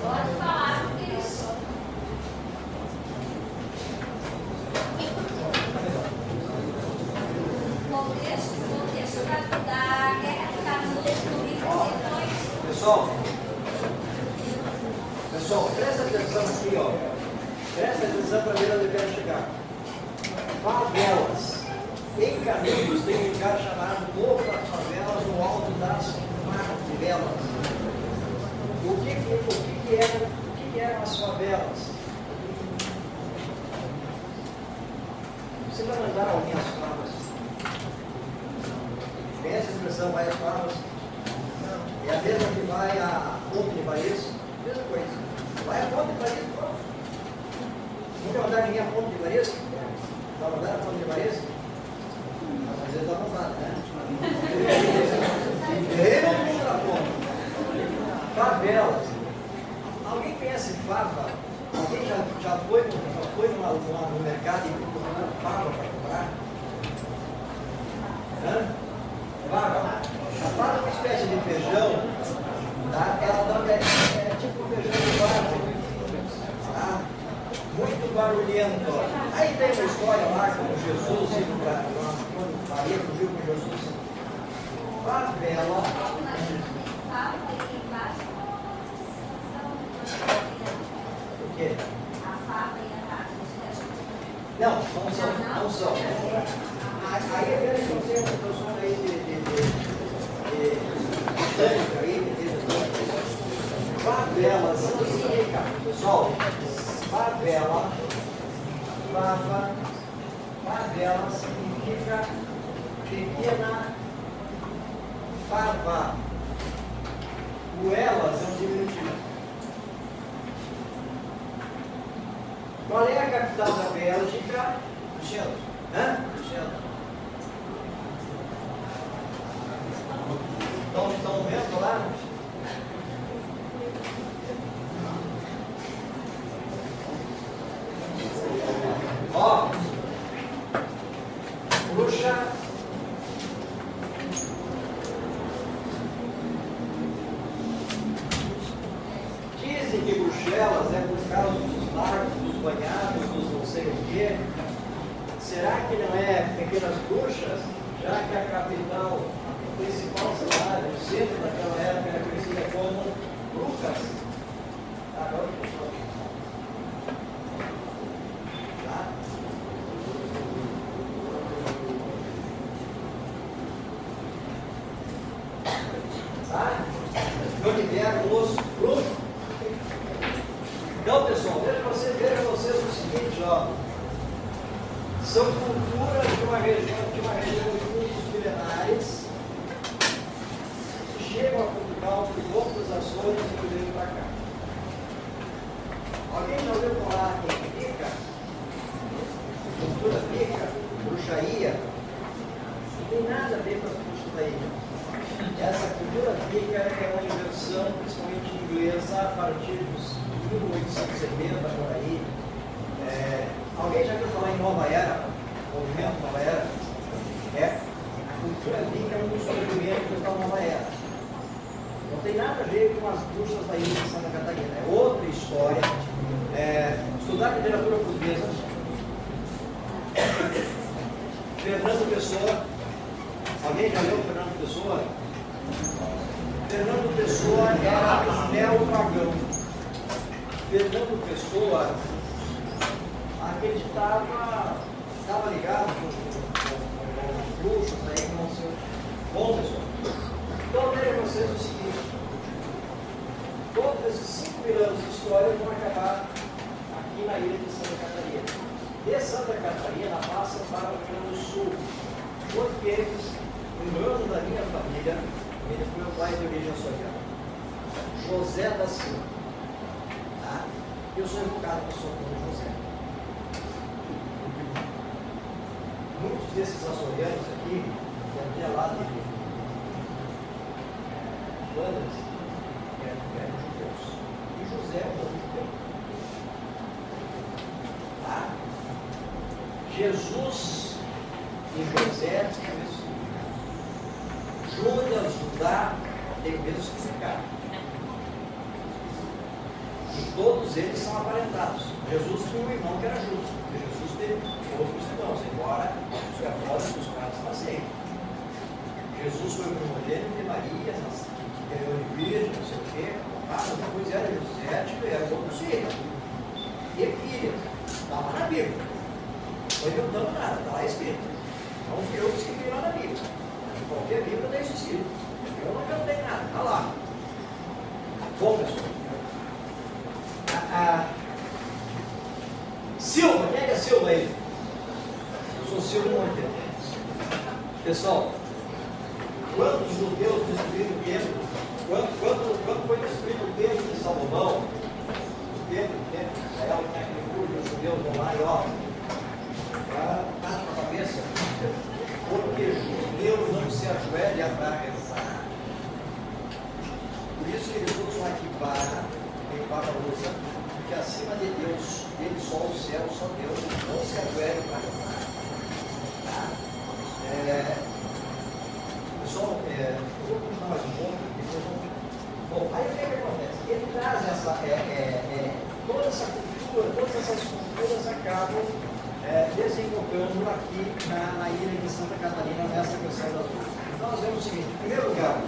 Pode falar, porque eles... Contexto da guerra de Canudos, Pessoal, presta atenção aqui, ó. Presta atenção para ver onde eu quero chegar. Favelas. Em Canudos tem um lugar chamado Morro das Favelas, no alto das Favelas. O que eram as favelas? Você vai mandar alguém as favas? Conhece a expressão vai às favas? É a mesma que vai a Ponte de Paris? Mesma coisa. Vai a Ponte de Paris, pronto. Nunca mandar ninguém a Ponte de Paris? Está mandando a Ponte de Paris? Às vezes dá vontade, né? Eu vou para a ponte. Favelas. Alguém conhece fava? Alguém já foi no mercado e procurou fava para comprar? Hã? Fava. A fava é uma espécie de feijão, tá? Ela é tipo feijão de barro, tá? Muito barulhento. Aí tem uma história lá com Jesus indo para quando Maria fugiu com Jesus. Favela. O quê? Não são. Aí é grande conceito, eu sou aí favela significa, pessoal, favela significa pequena fava. O elas é um diminutivo. Qual é a capital da Bélgica? Bruxelas. Hã? Bruxelas. Estão vendo lá? Ó, bruxa. Dizem que Bruxelas é por causa dos lagos, dos banhados, dos não sei o quê. Será que não é Pequenas Bruxas? Já que a capital, a principal cidade, o centro daquela época era conhecida como Lucas. Agora eu estou tá? Tá? De onde vieram os bruxos. Então, pessoal, veja vocês o seguinte, ó. São culturas de uma região de fundos milenares que chegam a Portugal por outros Açores e que veio para cá. Alguém já ouviu falar em pica? Cultura pica? Bruxaria? Não tem nada a ver com as bruxas daí. Essa cultura pica é uma inversão, principalmente inglesa, a partir dos 1870 por aí. Alguém já ouviu falar em Nova Era? Movimento Nova Era? A cultura pica é um dos movimentos da Nova Era. Então tem nada a ver com as bruxas da ilha de Santa Catarina. É outra história. Estudar literatura portuguesa. Fernando Pessoa. Alguém já leu Fernando Pessoa? Fernando Pessoa era neo-pagão. Fernando Pessoa acreditava, estava ligado com bruxos aí, com o seu. Bom, pessoal, então eu digo a vocês o seguinte: todos esses 5 mil anos de história vão acabar aqui na ilha de Santa Catarina. De Santa Catarina passa para o Rio Grande do Sul, porque um ano da minha família, ele foi o pai de origem açoriana, José da Silva. Tá? Eu sou educado para Socorro José. Muitos desses açorianos aqui, que é lá de Flandres, eram judeus. E José é um povo judeu. Tá? Jesus e José têm o mesmo significado. Judas, Judá, tem o mesmo significado. E todos eles são aparentados. Jesus tinha um irmão que era justo, porque Jesus teve outros irmãos, embora os católicos dos caras não aceitem. Jesus foi primogênito de Maria, que ganhou de virgem, não sei o quê. Depois era José, eram outros filhos. E filhas. Está lá na Bíblia. Não estou inventando nada, está lá escrito. Não fui eu que escrevi lá na Bíblia. Qualquer Bíblia está escrito. Eu não inventei nada, está lá. Bom, pessoal. Silva, quem é Silva aí? Eu sou Silva Monteiro. Pessoal, quando os judeus destruíram o templo, quando foi destruído o templo de Salomão, o templo de Israel, que é aquele muro, os judeus vão lá e ó, bate na cabeça, porque Deus não se ajoelha para rezar. Por isso que eles usam aqui para a luz, porque acima de Deus, ele só o céu, só Deus, não se ajoelha para rezar. Tá? Pessoal, eu vou continuar mais um pouco, depois vamos. Bom, aí o que acontece? Ele traz toda essa cultura, todas essas culturas acabam desembocando aqui na ilha de Santa Catarina, nessa questão das luzes. Então nós vemos o seguinte: em primeiro lugar,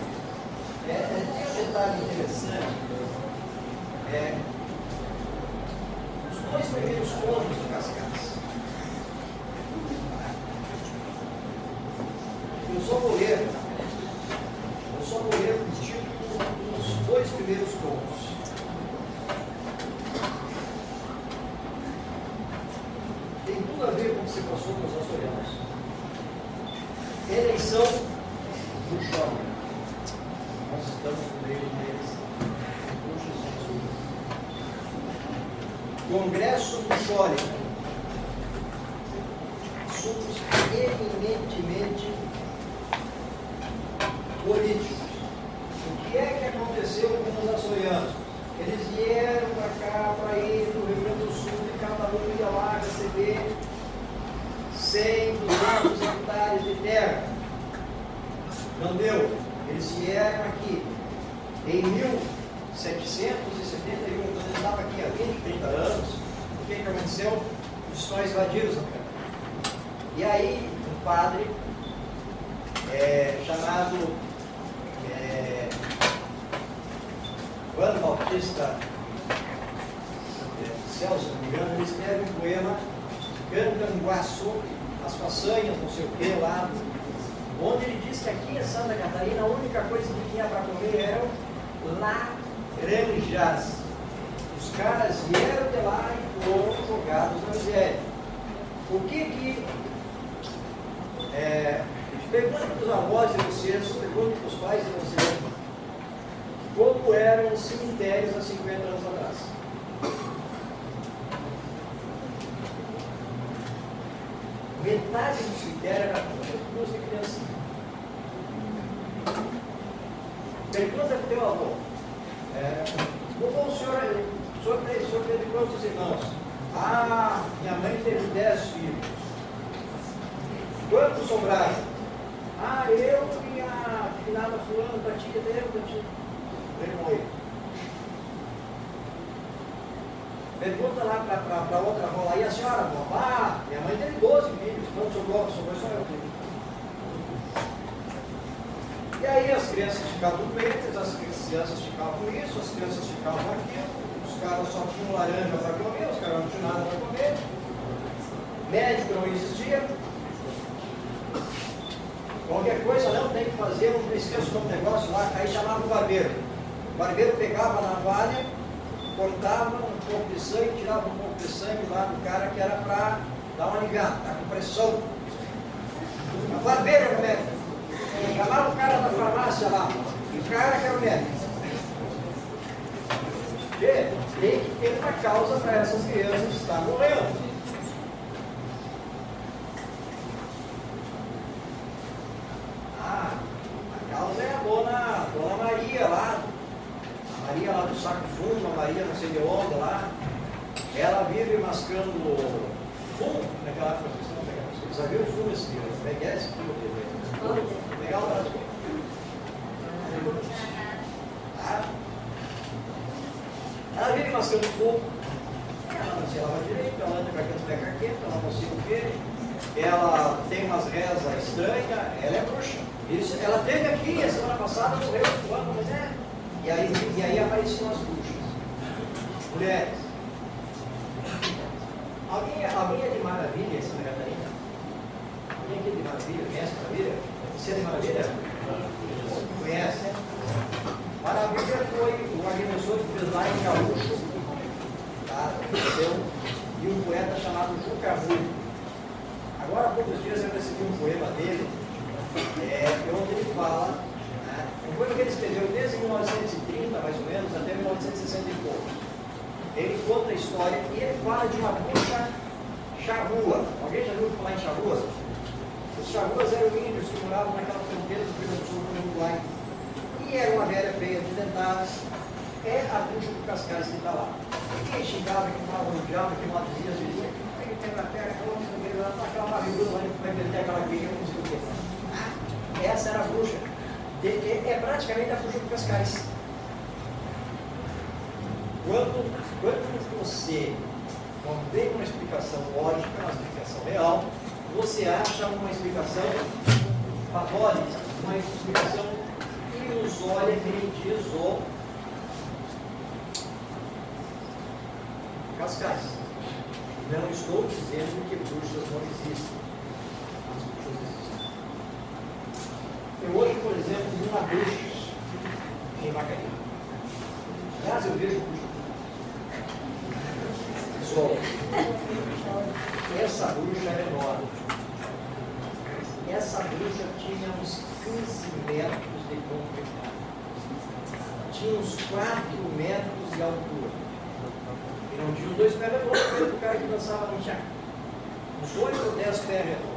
tem um detalhe interessante, os 2 primeiros contos do Cascais. Eu só vou ler o título dos 2 primeiros contos. Tem tudo a ver com o que se passou com os açorianos. Eleição do jovem. Nós estamos no meio deles. Congresso do Chore. Assuntos eminentemente políticos. O que é que aconteceu com os açorianos? Eles vieram para cá, para ir para o Rio Grande do Sul, e cada um ia lá receber 100, 200 hectares de terra. Não deu. Eles vieram aqui em 1771, quando eles estavam aqui há 20, 30 anos. O que aconteceu? Os espanhóis invadiram Santa Catarina. E aí, um padre chamado Juan Bautista Celso, se não me engano, ele escreve um poema, Cancanguaçu, as façanhas, não sei o que lá, onde ele diz que aqui em Santa Catarina a única coisa que tinha para comer eram laranjas. Os caras vieram de lá e foram jogados na miséria. O que pergunta para os avós de vocês, pergunta para os pais de vocês, como eram os cemitérios há 50 anos atrás. Metade do cemitério era duas de criança. Pergunta para o teu avô. O senhor teve quantos irmãos? Minha mãe teve 10 filhos. Quantos sobraram? Eu e a finada fulana, da tia dele, da tia. Pergunta lá para outra avó lá, e a senhora, babá, minha mãe teve 12 filhos, não sobrou só eu tenho. E aí as crianças ficavam doentes, as crianças ficavam com isso, as crianças ficavam com aquilo, os caras só tinham laranja para comer, os caras não tinham nada para comer, médico não existia. Qualquer coisa não tem que fazer, não esqueça de um negócio lá, aí chamava o barbeiro. O barbeiro pegava a navalha, cortava um pouco de sangue, tirava um pouco de sangue lá do cara que era para dar uma ligada, tá com pressão. O barbeiro era o médico. Chamava o cara da farmácia lá, e o cara que era o médico. Porque tem que ter uma causa para essas crianças estar morrendo. A causa é a dona Maria lá. A Maria lá do saco fundo, a Maria não sei de onde lá. Ela vive mascando fumo naquela época. Você já viu o fumo esse dia? Como é que é esse fumo? Legal o Brasil. Ela vive mascando fumo. Ela não se lava direito, ela anda com aqueles pecaquetos, ela não sei o quê. Ela tem umas rezas estranhas, ela é bruxa. Isso, ela teve aqui a semana passada, morreu, mas é. E aí apareciam as bruxas. Mulheres. Alguém é de Maravilha, Santa Catarina? Alguém aqui é de Maravilha? Conhece Maravilha? Você é de Maravilha? Conhece? Maravilha foi o agrimensor que fez lá em Gaúcho, tá? E um poeta chamado Juca Rui. Agora há poucos dias eu recebi um poema dele, onde ele fala, né, um poema que ele escreveu desde 1930, mais ou menos, até 1960 e poucos. Ele conta a história e ele fala de uma bruxa charrua. Alguém já viu falar em charruas? Os charruas eram índios que moravam naquela fronteira do Rio Grande do Sul com o Uruguai. E era uma velha feia, desdentada. É a bruxa do Cascais que está lá. Quem xingava, que falava no diabo, que maldizia as vizinhas, aí tem na terra, aquela barriguda lá, vai meter aquela guia, não sei o que. Essa era a bruxa. É praticamente a bruxa do Cascais. Quando você não tem uma explicação lógica, uma explicação real, você acha uma explicação patológica, uma explicação ilusória que diz o Cascais. Não estou dizendo que bruxas não existem. As bruxas existem. Eu hoje, por exemplo, vi uma bruxa em Macaé. Aliás, eu vejo bruxa. Pessoal, essa bruxa era enorme. Essa bruxa tinha uns 15 metros de comprimento. Tinha uns 4 metros de altura. E não tinha os 2 pés redondos, o cara que dançava no chá. Uns 8 ou 10 pés redondos.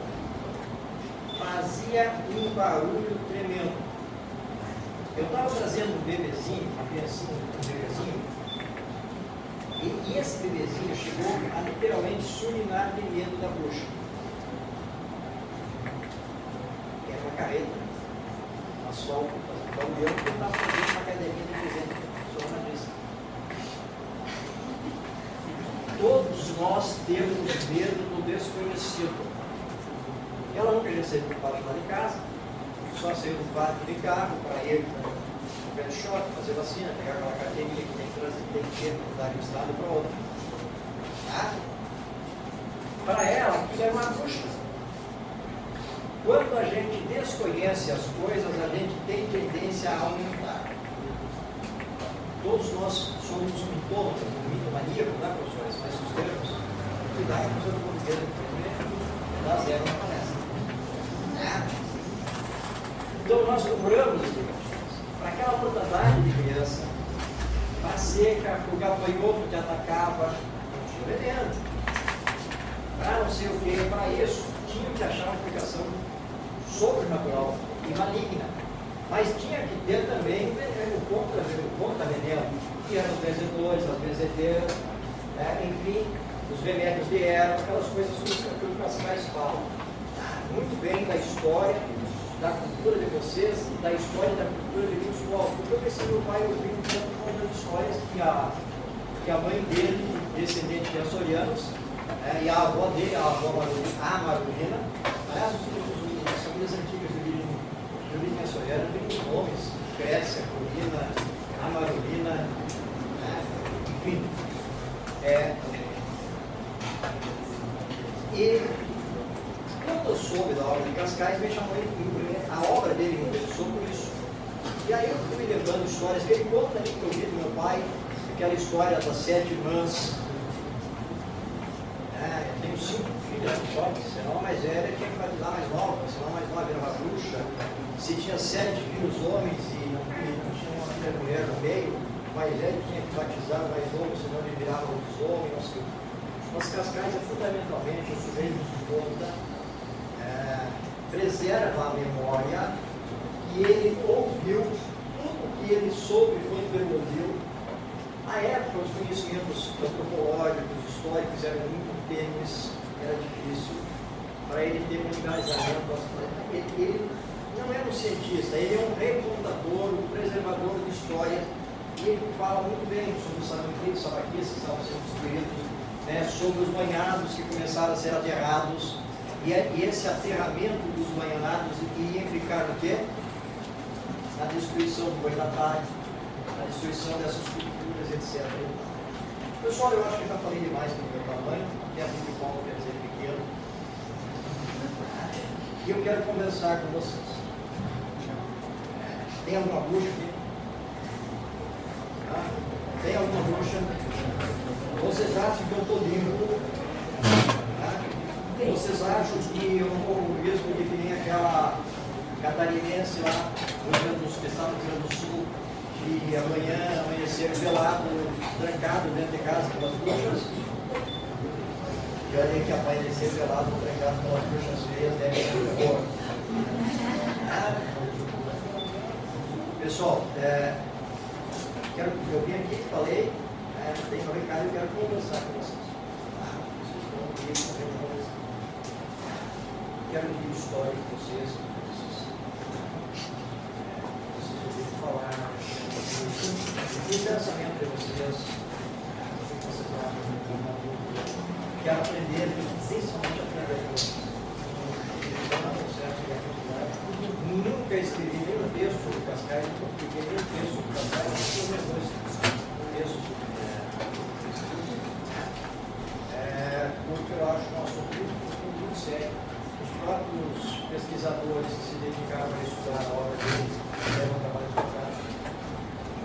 Fazia um barulho tremendo. Eu estava trazendo um bebezinho, uma criancinha, um bebezinho, e esse bebezinho chegou a literalmente surinar de medo da bruxa. Era uma carreta, asfalto, então eu que estava fazendo uma cadeirinha de presente, só uma vez. Todos nós temos medo do desconhecido. Ela nunca já saiu do pátio lá de casa, só saiu do pátio de carro para ir no pet shop, fazer vacina, pegar aquela carteirinha que tem que trazer, tem que ter, mudar de um estado para outro. Tá? Para ela, aquilo é uma bruxa. Quando a gente desconhece as coisas, a gente tem tendência a aumentar. Todos nós somos mitômanos, mitomaníacos, né, professores? Mas os termos, cuidado com os outros portugueses, porque dá zero na palestra. Então nós procuramos para aquela mortandade de criança, para seca, para o gafanhoto que atacava, não tinha veneno. Para não sei o que, para isso, tinha que achar uma explicação sobrenatural e maligna. Mas tinha que ter também o contra-veneno, que eram os benzedores, as benzedeiras, né? Enfim, os remédios de erva, aquelas coisas que o Cascais fala. Muito bem da história, da cultura de vocês, da história da cultura de Rio Sul. Porque esse meu pai ouviu um tanto de histórias que porque a mãe dele, descendente de açorianos, e a avó dele, a avó Marulina, aliás, as famílias antigas de origem açoriana têm nomes, Pérsia, Corina, Amarulina, enfim. E quando eu soube da obra de Cascais, me chamou a obra dele me interessou por isso. E aí eu fui lembrando histórias que ele conta ali que eu vi do meu pai, aquela história das 7 irmãs. Eu tenho 5 filhas só, senão a mais velha tinha que batizar mais nova, senão a mais nova era uma bruxa. Se tinha 7 filhos homens e não tinha uma filha mulher no meio, o mais velho tinha que batizar o mais novo, senão ele virava lobisomem. Mas Cascais é fundamentalmente, isso veio de conta, preserva a memória que ele ouviu, tudo que ele soube foi verdadeiro. Na época, os conhecimentos antropológicos, históricos eram muito tênues, era difícil para ele ter um engajamento. Ele não é um cientista, ele é um recontador, um preservador de história, e ele fala muito bem sobre os sabaquis que estavam sendo destruídos, sobre os banhados que começaram a ser aterrados, e esse aterramento dos banhados ia implicar no quê? Na destruição do boi da tarde, na destruição dessas culturas, etc. Pessoal, eu acho que já falei demais do meu tamanho, tempo de Paulo quer dizer pequeno, e eu quero conversar com vocês. Tem alguma bruxa aqui? Tem alguma bruxa? Vocês acham que eu estou limpo? Vocês acham que eu não corro o risco de que nem aquela catarinense lá, que estava no Rio Grande do Sul, de amanhã amanhecer velado, trancado dentro de casa pelas bruxas? E olha que amanhecer velado, trancado pelas bruxas feias deve ser horror. Pessoal, eu vim aqui e falei, tem um recado, eu quero conversar com vocês. Vocês vão ouvir, quero ouvir história com vocês. Vocês ouviram falar do pensamento de vocês. Quero aprender, principalmente aprender com vocês. Nunca escrevi nenhum texto sobre Cascais, não publiquei nenhum texto sobre Cascais, não sou nervoso. Texto porque eu acho um assunto muito sério. Os próprios pesquisadores que se dedicaram a estudar a obra deles fizeram um trabalho fantástico,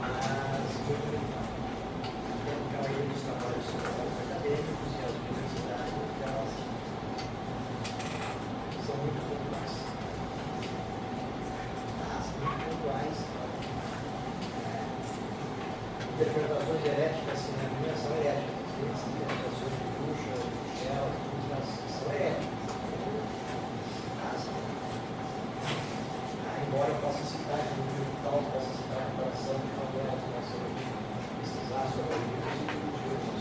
mas eu tenho que cair nos trabalhos acadêmicos e as universidades, elas são muito pontuais. Interpretações heréticas, assim, na minha são heréticas. As interpretações de bruxa, de elas são heréticas. Embora eu possa citar aqui no livro tal, possa citar a comparação de favelas, possa pesquisar sobre livros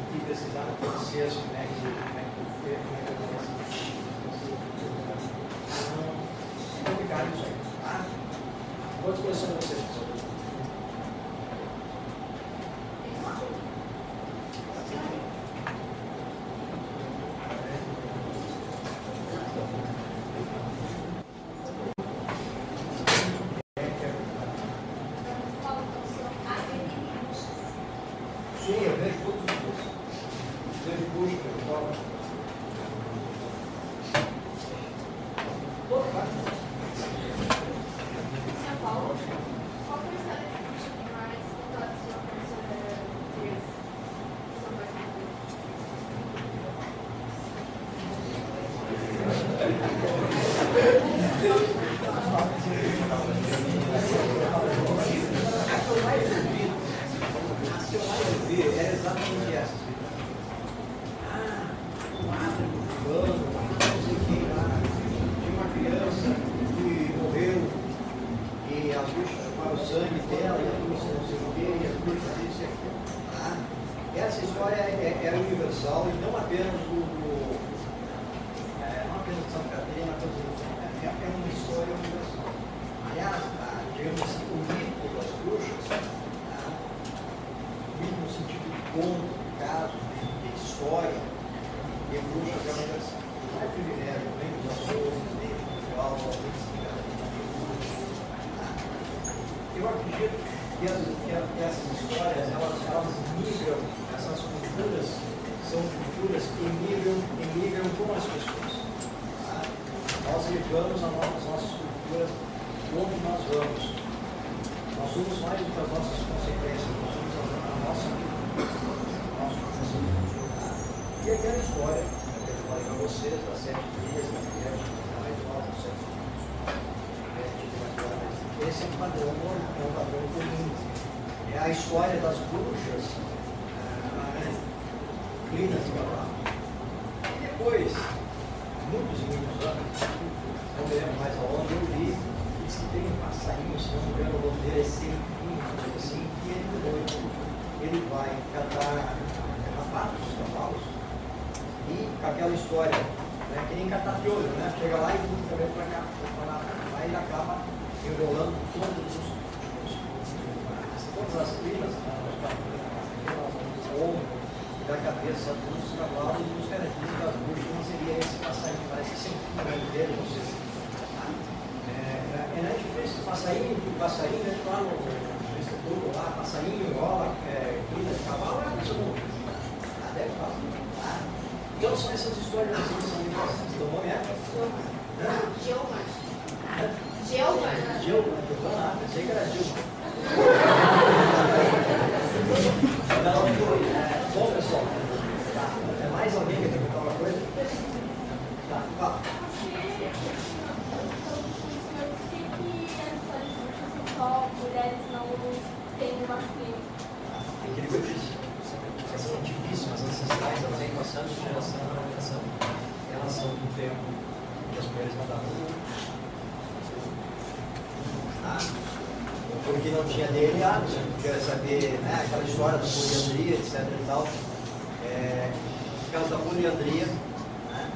e pesquisar no processo, como é que acontece. É complicado isso aí. Qual a disposição de vocês, pessoal? Sim, eu vejo todos os cursos. Vejo curso, eu falo. Todo parte. São Paulo, qual foi a história de bruxa que mais contou a sua professora Teresa? São mais É exatamente essa. O padre do fulano, não sei quem lá, tinha uma criança que morreu e as bruxas chuparam o sangue dela, e a bruxa não sei o quê, e as bruxas isso e aquilo. Essa história era universal e não apenas não apenas de Santa Catarina, é uma história universal. Aliás, digamos assim, o mito das bruxas conto, caso, de história, de bruxas, é um privilégio, vem dos açougues, vem do ritual, eu acredito que essas histórias, elas migram, essas culturas são culturas que migram com as pessoas. Tá? Nós levamos as nossas culturas onde nós vamos. Nós somos mais do que as nossas consequências, nós somos a nossa vida. E aquela história, que eu falei para vocês, das 7 filhas, das mulheres, mais novas, 7 filhos. Esse é um padrão comum. É a história das bruxas, Clinas de Gabriel. E depois, muitos anos, não me lembro mais aonde, eu li, diz que tem um passarinho, se não me engano, o nome dele é sem fim, assim, que ele vai catar carrapatos, os cavalos, e com aquela história, né, que nem catar de olho, né? Chega lá e puxa o cabelo para cá, aí ele acaba enrolando todas as crinas, da cabeça dos cavalos e dos características das bruxas, não seria esse passarinho, parece que sempre o dele, não sei. É difícil, passarinho, a gente fala no estudo lá, passarinho, rola, crina de cavalo, é isso não. Deve falar. Então são essas histórias assim, são interessantes. O nome é? Geomar. Pensei que era Gilmar. Bom, pessoal, tá. É mais alguém que quer perguntar uma coisa? Tá, fala. Só mulheres não têm masculino? Aquilo que eu disse. Essas são divíssimas, ancestrais, elas vêm passando de geração em geração. Elas são do tempo que as mulheres mandavam. Porque não tinha DNA, você não podia saber, né, aquela história da poliandria, etc. e tal. Por causa da poliandria. Né?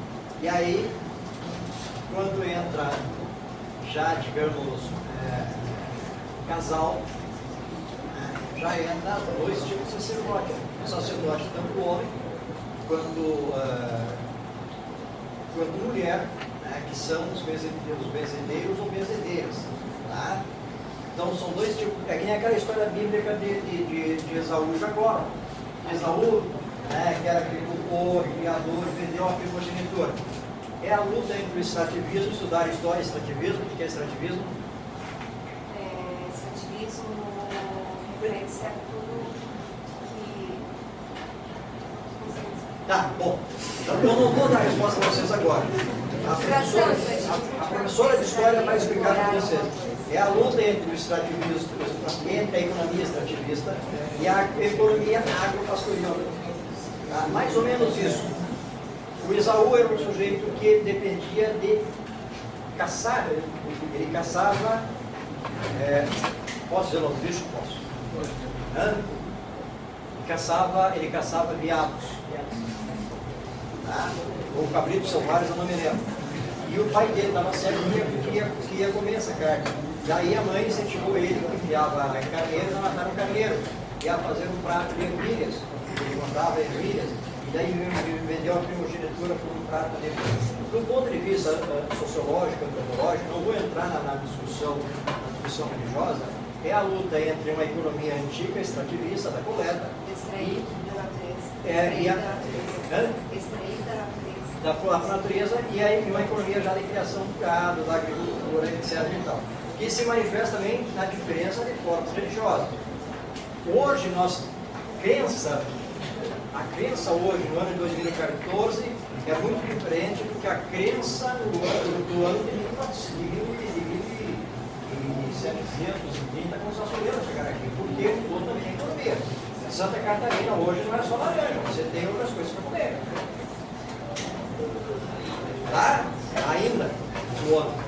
E aí, quando entra já, digamos, casal, já entra dois tipos de sacerdote. O sacerdote, tanto o homem quanto mulher, né, que são os bezedeiros ou bezedeiras. Tá? Então são dois tipos, é que nem aquela história bíblica de Esaú e Jacó. Esaú, né, que era agricultor, criador, vendeu a primogenitura. É a luta entre o extrativismo, estudar história e extrativismo. O que é extrativismo? Extrativismo, referência a tudo que... Tá, bom. Então eu não vou dar a resposta para vocês agora. A professora de história vai explicar para vocês. É a luta entre o extrativismo, entre a economia extrativista e a economia agropastoril. Tá? Mais ou menos isso. O Esaú era um sujeito que dependia de caçar. Ele caçava. Posso dizer logo bicho? Posso. Ele caçava veados. Tá? Ou cabritos selvagens, eu não me lembro. E o pai dele dava certo que ia comer essa carne. E aí a mãe incentivou ele, que criava carneiros, a matar um carneiro. E a fazer um prato de ervilhas. Ele comprava ervilhas. E daí vendeu a primogenitura por um prato de ervilhas. Do ponto de vista sociológico, antropológico, não vou entrar na discussão religiosa, é a luta entre uma economia antiga, extrativista, da coleta. Extraído da natureza e aí uma economia já de criação do gado, da agricultura, etc. e tal. Que se manifesta também na diferença de formas religiosas. Hoje, a crença hoje, no ano de 2014, é muito diferente do que a crença do ano de 1730, quando os açougueiros chegaram aqui, porque mudou também a economia. Santa Catarina hoje não é só laranja, você tem outras coisas para comer. Tá? Ainda, o outro.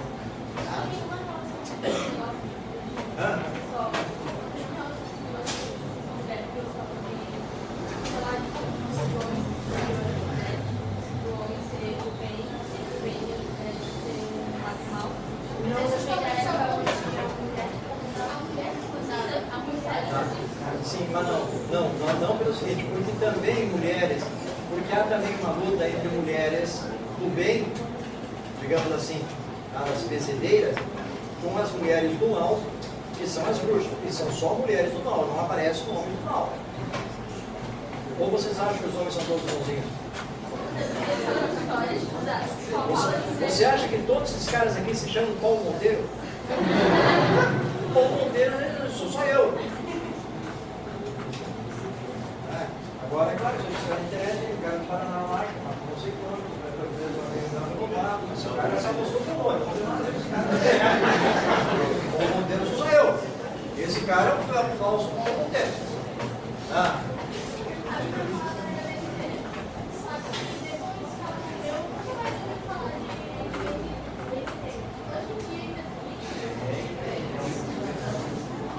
Sim, mas não pelo seguinte, porque também mulheres, porque há também uma luta entre mulheres do bem, digamos assim, as bezedeiras, com as mulheres do mal, que são as bruxas, que são só mulheres do mal, não aparece o homem do mal. Ou vocês acham que os homens são todos bonzinhos? Você acha que todos esses caras aqui se chamam Paulo Monteiro? Paulo Monteiro sou só eu. Agora, é claro, se você vai na internet, o cara do Paraná lá, não sei quanto, o cara só mostrou o nome, não tem nada a ver com esse cara. Paulo Monteiro sou só eu. Esse cara é o falso Paulo Monteiro.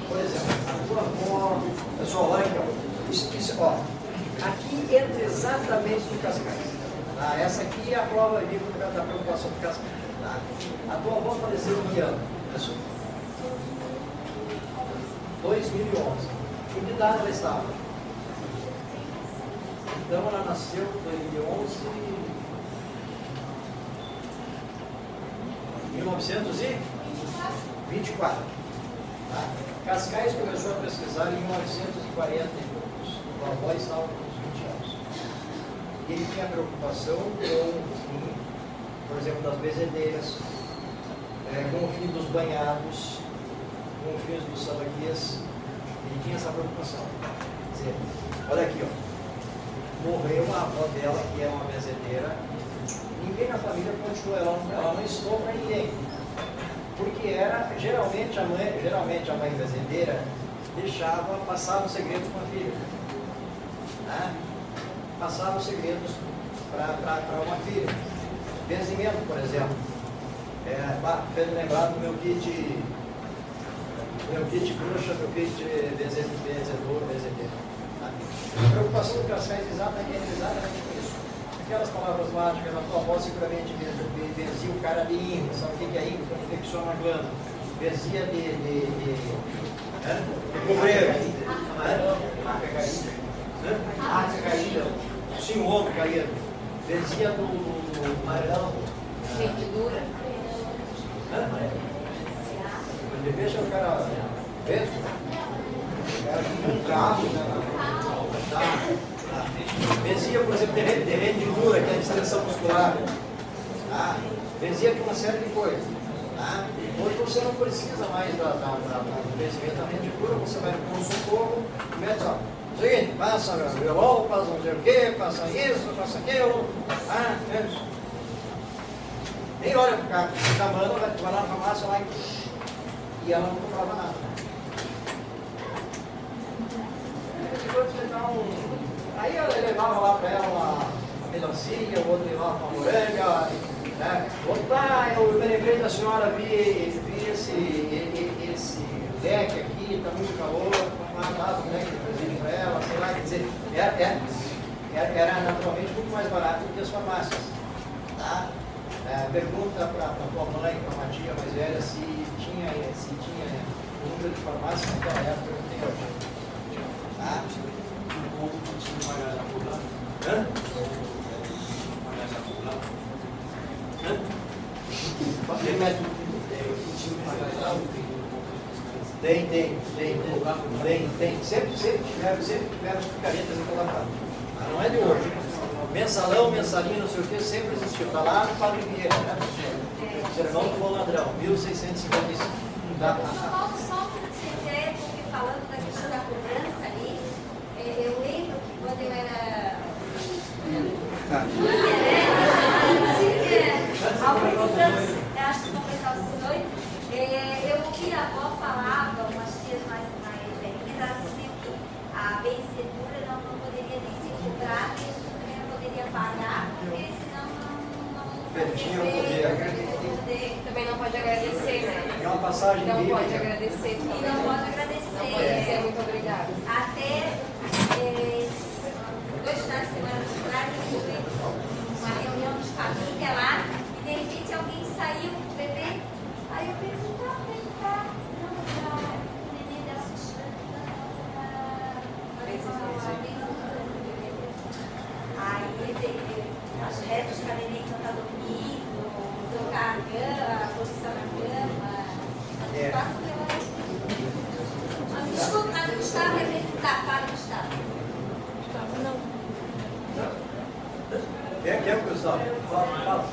Por exemplo, a tua avó, pessoal, olha aqui, ó. Aqui entra exatamente no Cascais. Essa aqui é a prova viva da preocupação do Cascais. A tua avó faleceu em que ano? 2011. Em que idade ela estava? Então ela nasceu em 2011, 1924. Cascais começou a pesquisar em 1940 e poucos. O avó estava com uns 20 anos. E ele tinha preocupação com o fim, por exemplo, das bezedeiras, com o fim dos banhados, com o fim dos sabaquias. Ele tinha essa preocupação. Quer dizer, olha aqui, ó. Morreu a avó dela, que é uma bezedeira. Ninguém na família continuou, ela não ensinou para ninguém. Porque era, geralmente a mãe bezedeira passava os segredos para a filha. Passava os segredos para uma filha. Benzimento, por exemplo. Fez lembrar do meu kit bruxa, meu kit benzedor, bezedeira. A preocupação do Cascais é exatamente isso. Aquelas palavras mágicas, a tua avó seguramente benzia o cara de íngua. Sabe o que é íngua? Quando infecciona a glândula. Benzia de cobreiro. Água caída. Sim, o ovo caído. Benzia do amarelo. Mordidura. Deixa o cara ver. Um carro, benzia, por exemplo, de rendidura, que é a distensão muscular. Benzia com uma série de coisas. Hoje você não precisa mais do benzimento da rendidura, você vai com um socorro, mete só. Seguinte, passa violão, passa não sei o que, passa isso, passa aquilo. Nem olha pro cara, você tá mandando, vai lá na farmácia lá e ela não comprava nada. Aí eu levava lá para ela uma melancia, o outro levava uma moranga, eu me lembrei da senhora, vi esse leque aqui, está muito calor, dava um leque de presente para ela, sei lá, quer dizer, era naturalmente muito mais barato do que as farmácias. Pergunta para a tua mãe, para uma tia mais velha, se tinha o número de farmácias naquela época que tem hoje. Tem. Sempre tiveram picaretas colocadas. Não é de hoje. Mensalão, mensalinho, não sei o que, sempre existiu. Está lá no Padre Vieira, né? Sermão do Bom Ladrão, 1655. Só para dizer, porque falando da questão da cobrança ali, eu lembro que quando eu era. Alguns anos, acho que completar os 18, eu ouvi a avó falava, umas tias mais velhinhas, elas diziam que a benzedura não poderia nem ser cobrada e a gente também não poderia pagar, porque senão não poder. Também não pode agradecer, né? É uma passagem não bíblica. Pode agradecer E também. não pode agradecer. Não pode dizer muito obrigado. Até 2 finais de semana atrás eu tive uma reunião de família lá e de repente alguém saiu com o bebê. Aí eu perguntei, o neném dela se chama as rezas para neném que não está dormindo, trocar a cama, a posição na cama. Passa pela. Desculpa, mas o Gustavo é fala, Gustavo. Não. Quem é o Gustavo? Fala.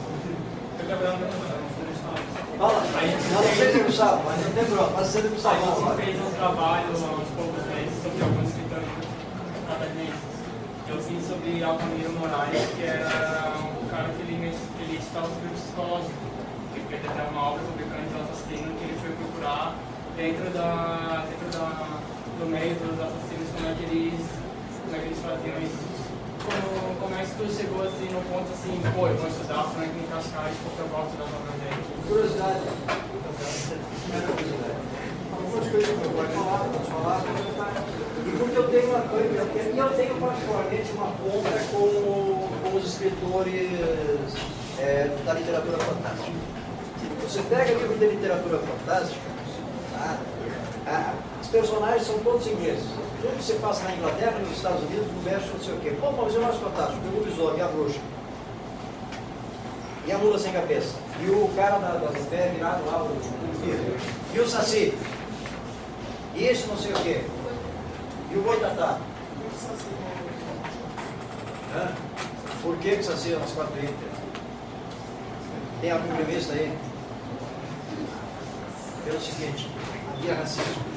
Fala. Não sei do Gustavo, mas não tem problema. Mas você do Gustavo. A gente fez um trabalho há uns poucos meses sobre alguns escritores catarinenses. Eu fiz sobre Altamiro Moraes, que era um cara que ele estava sobre psicológico. Ele fez até uma obra sobre cães assassinos que ele foi procurar dentro do meio dos assassinos como é que eles faziam isso. Como é que tu chegou assim no ponto assim, pô, eu vou estudar Franklin Cascais porque eu gosto das obras dele? Curiosidade. Algumas coisas que eu posso falar. E porque eu tenho uma coisa, e eu tenho particularmente uma ponta com os escritores da literatura fantástica. Você pega livro de literatura fantástica, tá? Os personagens são todos ingleses. Tudo que se passa na Inglaterra, nos Estados Unidos, no México, não sei o quê. Pô, mas eu acho fantástico. O lobisomem, a bruxa. E a mula sem cabeça. E o cara da pé virado lá, o filho. E o saci. E isso não sei o quê. E o boitatá. Por que o saci é nas 4 letras? Tem algum premissa aí? Pelo seguinte, havia racismo.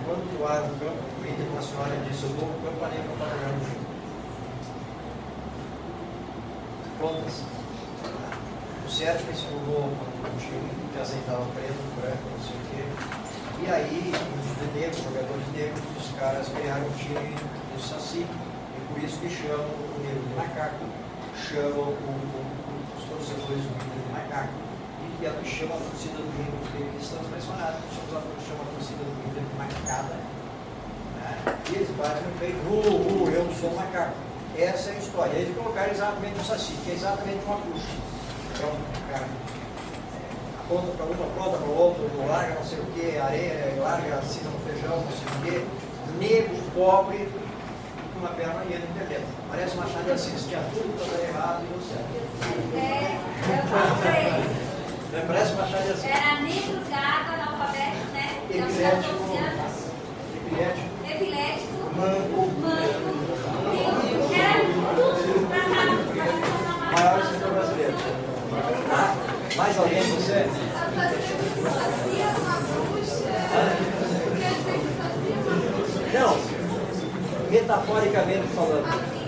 Quando o Internacional disse, eu vou campanha para pagar o jogo. Contas. O Sérgio se formou um time que aceitava preto, branco, não sei o quê. E aí, os negros, jogadores negros, os caras criaram um time do Saci. E por isso que chamam o negro de macaco, chamam os torcedores do Inter de macaco. E a chama a torcida do Inter, porque estamos impressionados, chama a torcida do Inter de macacada. E eles batem no peito, eu sou um macaco. Essa é a história. Eles colocaram exatamente o Saci, que é exatamente uma bruxa. Então, cara, aponta para uma, aponta para o outro, larga não sei o que, areia, larga cinza no feijão, não sei o que, negro, pobre, com uma perna e ele entendendo. Parece uma Machado de Assis, tinha tudo para dar errado e não certo. Eu falo para eles. Parece uma Machado de Assis. Era negro, gago, analfabeto, né? Epilético, manco, era tudo para nada. Maior escritor brasileiro. Mais alguém que você? Não, metaforicamente falando.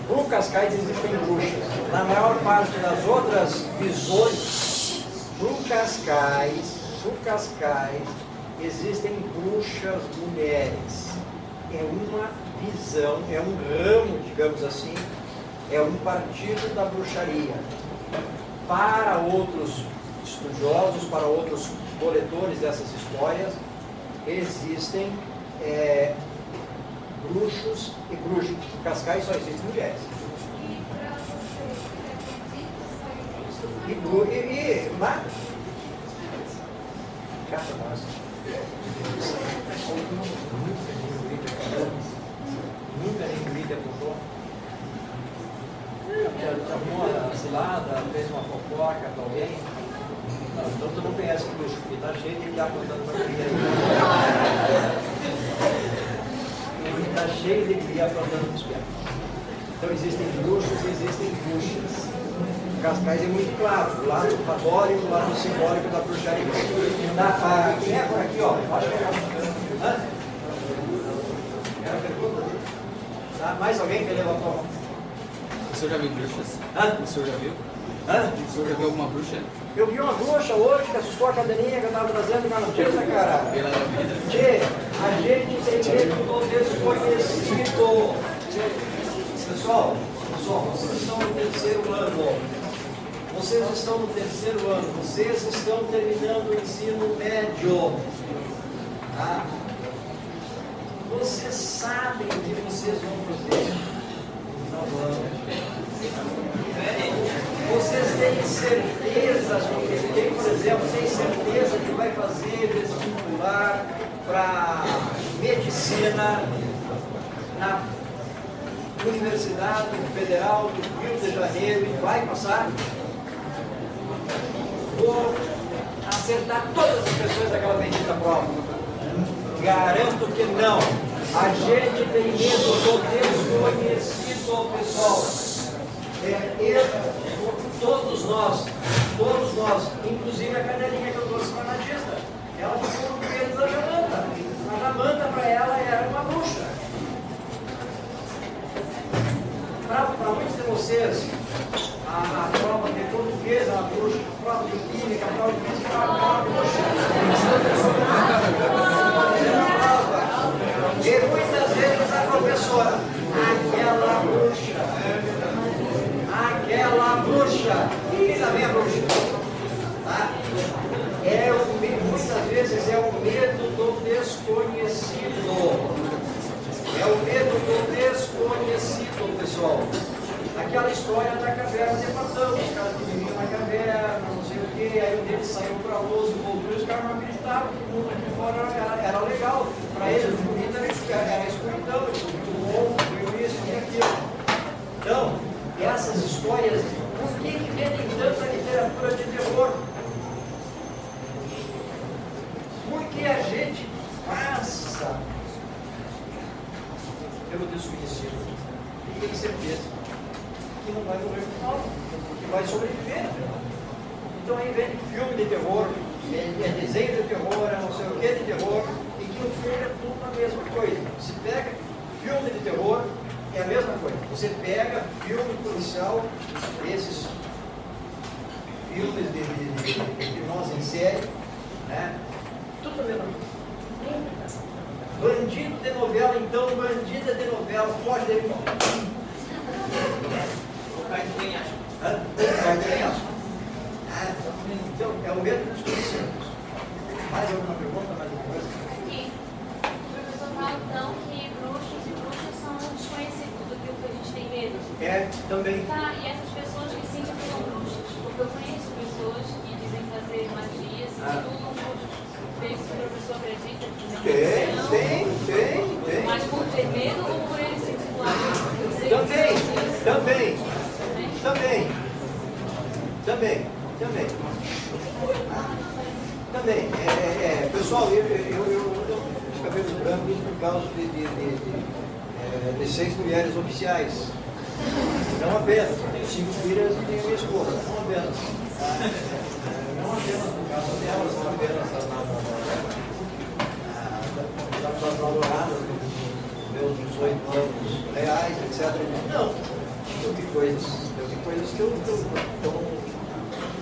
No Cascais existem bruxas. Na maior parte das outras visões, no Cascais existem bruxas mulheres. É uma visão, é um ramo, digamos assim, é um partido da bruxaria. Para outros estudiosos, para outros coletores dessas histórias, existem bruxos e bruxas. No Cascais só existem mulheres. Nunca nem Lídia contou. Chamou a cilada, fez uma fofoca para alguém. Não, então tu não conhece o bruxo, porque está cheio de guiar contando para cria aí. Está cheio de guiar plantando nos pés. Então existem bruxos e existem bruxas. Cascais é muito claro, o lado fatórico, o lado simbólico da bruxaria. Quem é por aqui, ó? Acho que é a pergunta dele. Mais alguém quer levantar a mão? O senhor já viu bruxas? O senhor já viu? O senhor já viu alguma bruxa? Eu vi uma bruxa hoje que assustou a cadelinha que eu estava trazendo, mas não tinha essa cara. Tchê, a gente tem medo do desconhecido. Pessoal, vocês estão no terceiro ano. Vocês estão no terceiro ano. Vocês estão terminando o ensino médio. Tá? Vocês sabem o que vocês vão fazer no final do ano. Vocês têm certeza, por exemplo, têm certeza que vai vai fazer vestibular para medicina na Universidade Federal do Rio de Janeiro e vai passar? Vou acertar todas as pessoas daquela bendita prova. Garanto que não. A gente tem medo do desconhecido, pessoal. Todos nós, inclusive a canelinha que eu trouxe para a Nadista, ela ficou com medo da Jamanta. A Jamanta para ela era uma bruxa. Para muitos de vocês, a prova de português é uma bruxa, a prova de química, a prova de física é uma bruxa. E muitas vezes a professora, aquela bruxa, e também a bruxa, tá? Muitas vezes é o medo do desconhecido. É o medo do desconhecido, pessoal. Aquela história da caverna de Platão, os caras que viviam na caverna, não sei o que, aí um deles saiu para a luz e voltou, e os caras não acreditavam que o mundo aqui fora era legal. Para eles, o bonito era a escuridão, o bom, o isso e aquilo. Então, essas histórias, por que vendem tanta literatura de terror? Porque a gente passa pelo desconhecido e tem certeza que não vai morrer no final, que vai sobreviver. Então aí vem filme de terror, é desenho de terror, é não sei o que de terror, e que no fundo é tudo a mesma coisa. Você pega filme de terror, é a mesma coisa. Você pega filme policial, esses filmes de nós em série, né? Tudo a mesma coisa. Bandido de novela, então, bandida de novela, foge dele. O cara de penhasco. Então, é o mesmo desconhecido. Mais alguma pergunta? Mais alguma coisa? Aqui. O professor fala, então, que bruxos e bruxas são desconhecidos do que o que a gente tem medo. É, também. Tá, e essas pessoas que se intitulam bruxas? Porque eu conheço pessoas que dizem fazer magia, se intitulam bruxos. Se o professor acredita que não Tem. Mas por ter medo ou por ele se intitular bruxos? Também. Pessoal, eu os cabelos brancos por causa de 6 mulheres oficiais. Não apenas, eu tenho 5 filhas e tenho minha esposa. Não apenas. Não apenas por causa delas, não apenas das namoradas dos meus 18 anos reais, etc. Não. Eu vi coisas que eu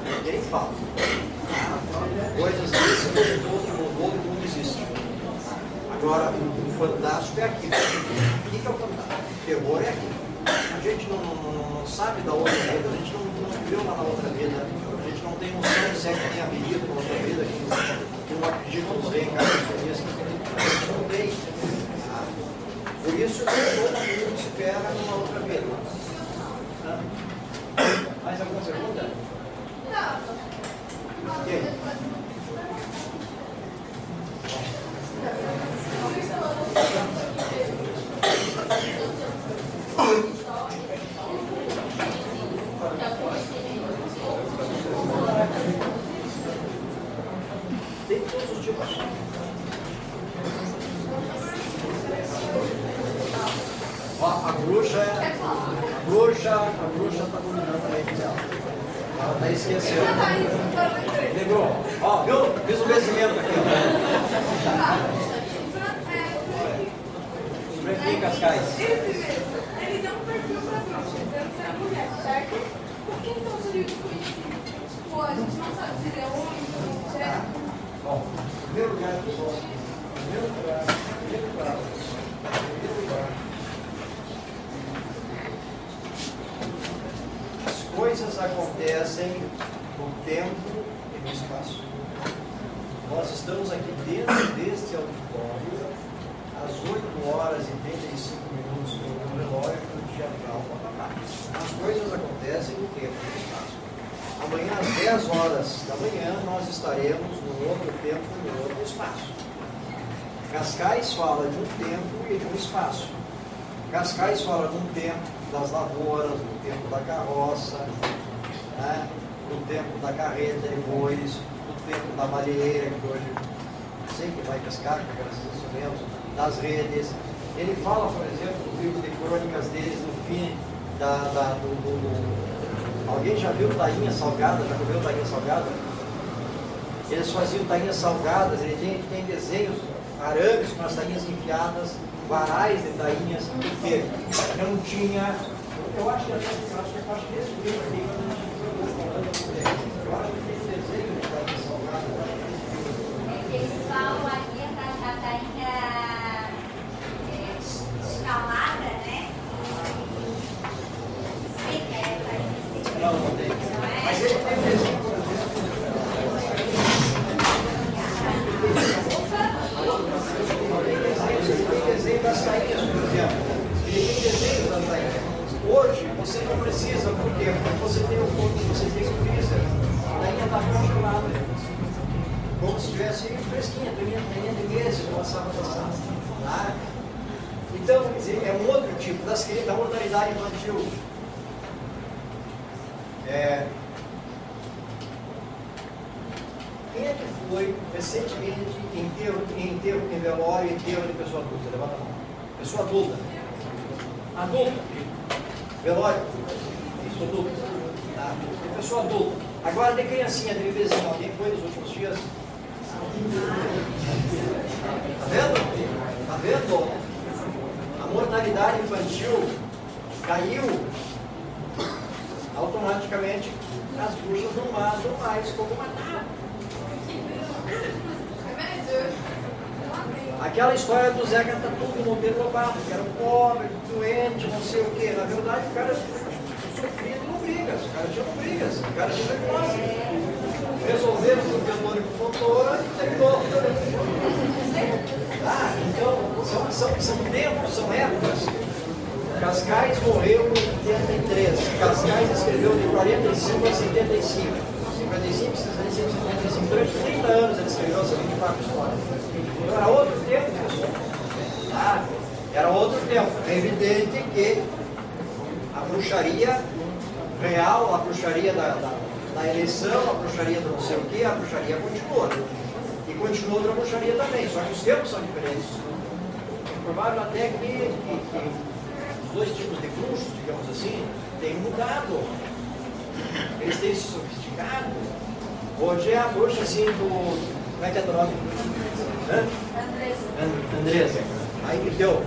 ninguém fala. Coisas que todo mundo existe. Agora, o fantástico é aquilo. O que é o fantástico? O terror é aquilo. A gente não sabe da outra vida, a gente não viveu lá na outra vida, a gente não tem noção se é que tem a medida da outra vida, que não acredita nos reencarnações, a gente não tem. Por isso que todo mundo espera numa outra vida. Mais alguma pergunta? Não. Okay. Tem todos os tipos. Ó, a bruxa está dominando a rede dela. Ela está esquecendo. Lembrou? Ó, viu? Fiz um vencimento aqui. Franquinho Cascais. Ele deu um perfil para bruxa, dizendo que era mulher, certo? Por que então seria desconhecido? Pô, a gente não sabe se ele é homem, se ele é mulher. Bom, em primeiro lugar, pessoal. As coisas acontecem no tempo e no espaço. Nós estamos aqui dentro deste auditório às 8 horas e 35 minutos pelo relógio do dia tal. As coisas acontecem no tempo e no espaço. amanhã às 10 horas da manhã nós estaremos num outro tempo, num outro espaço. Cascais fala de um tempo e de um espaço. Cascais fala de um tempo das lavouras, do tempo da carroça, né? Do tempo da carreta de bois, do tempo da malheira, que hoje sempre vai pescar com aqueles instrumentos, das redes. Ele fala, por exemplo, no livro de crônicas deles, no fim Alguém já viu tainha salgada? Já comeu tainha salgada? Eles faziam tainhas salgadas, ele tem desenhos, arames com as tainhas enfiadas, varais de tainhas, porque não tinha. Eu acho que esse livro aqui, eu acho que tem desenho de tainha salgada. Eles falam aqui a tainha escalada, né? Seca, é a tainha seca. Não tem. Mas ele tem desenho, por exemplo. Ele tem desenho das tainhas, por exemplo. Ele tem desenho das tainhas. Hoje você não precisa, por quê? Porque você tem o forno, você tem o freezer. A tainha está congelada. Como se estivesse fresquinha, tainha de meses, uma sábado passada. Tá? Então, quer dizer, é um outro tipo da mortalidade infantil. Quem é que foi recentemente em enterro, em velório, enterro de pessoa adulta? Levanta a mão. Pessoa adulta. Adulta. Velório. Isso, adulta. Tá. Pessoa adulta. Agora de criancinha, de bebezinho. Alguém foi nos últimos dias? Tá vendo? Tá vendo? A mortalidade infantil caiu automaticamente. As bruxas não matam mais como matavam. Aquela história do Zeca tá tudo Monteiro Lobato, que era um pobre, doente, não sei o quê. Na verdade, o cara sofria de lombrigas, o cara tinha lombrigas, o cara tinha tuberculose. Resolveram o telônico fotora e terminou. Então, são tempos, são épocas. Cascais morreu em 83. Cascais escreveu de 45 a 75. 55, 65, 75. Durante 30 anos ele escreveu essa 24 histórias. Então era outro tempo, pessoal. Ah, era outro tempo. É evidente que a bruxaria real, a bruxaria da eleição, a bruxaria do não sei o quê, a bruxaria continua. E continua outra bruxaria também, só que os tempos são diferentes. É provável até que os dois tipos de bruxos, digamos assim, têm mudado. Eles têm se sofisticado. Hoje é a bruxa assim do. Como é que é teu nome? Andresa. Aí me deu.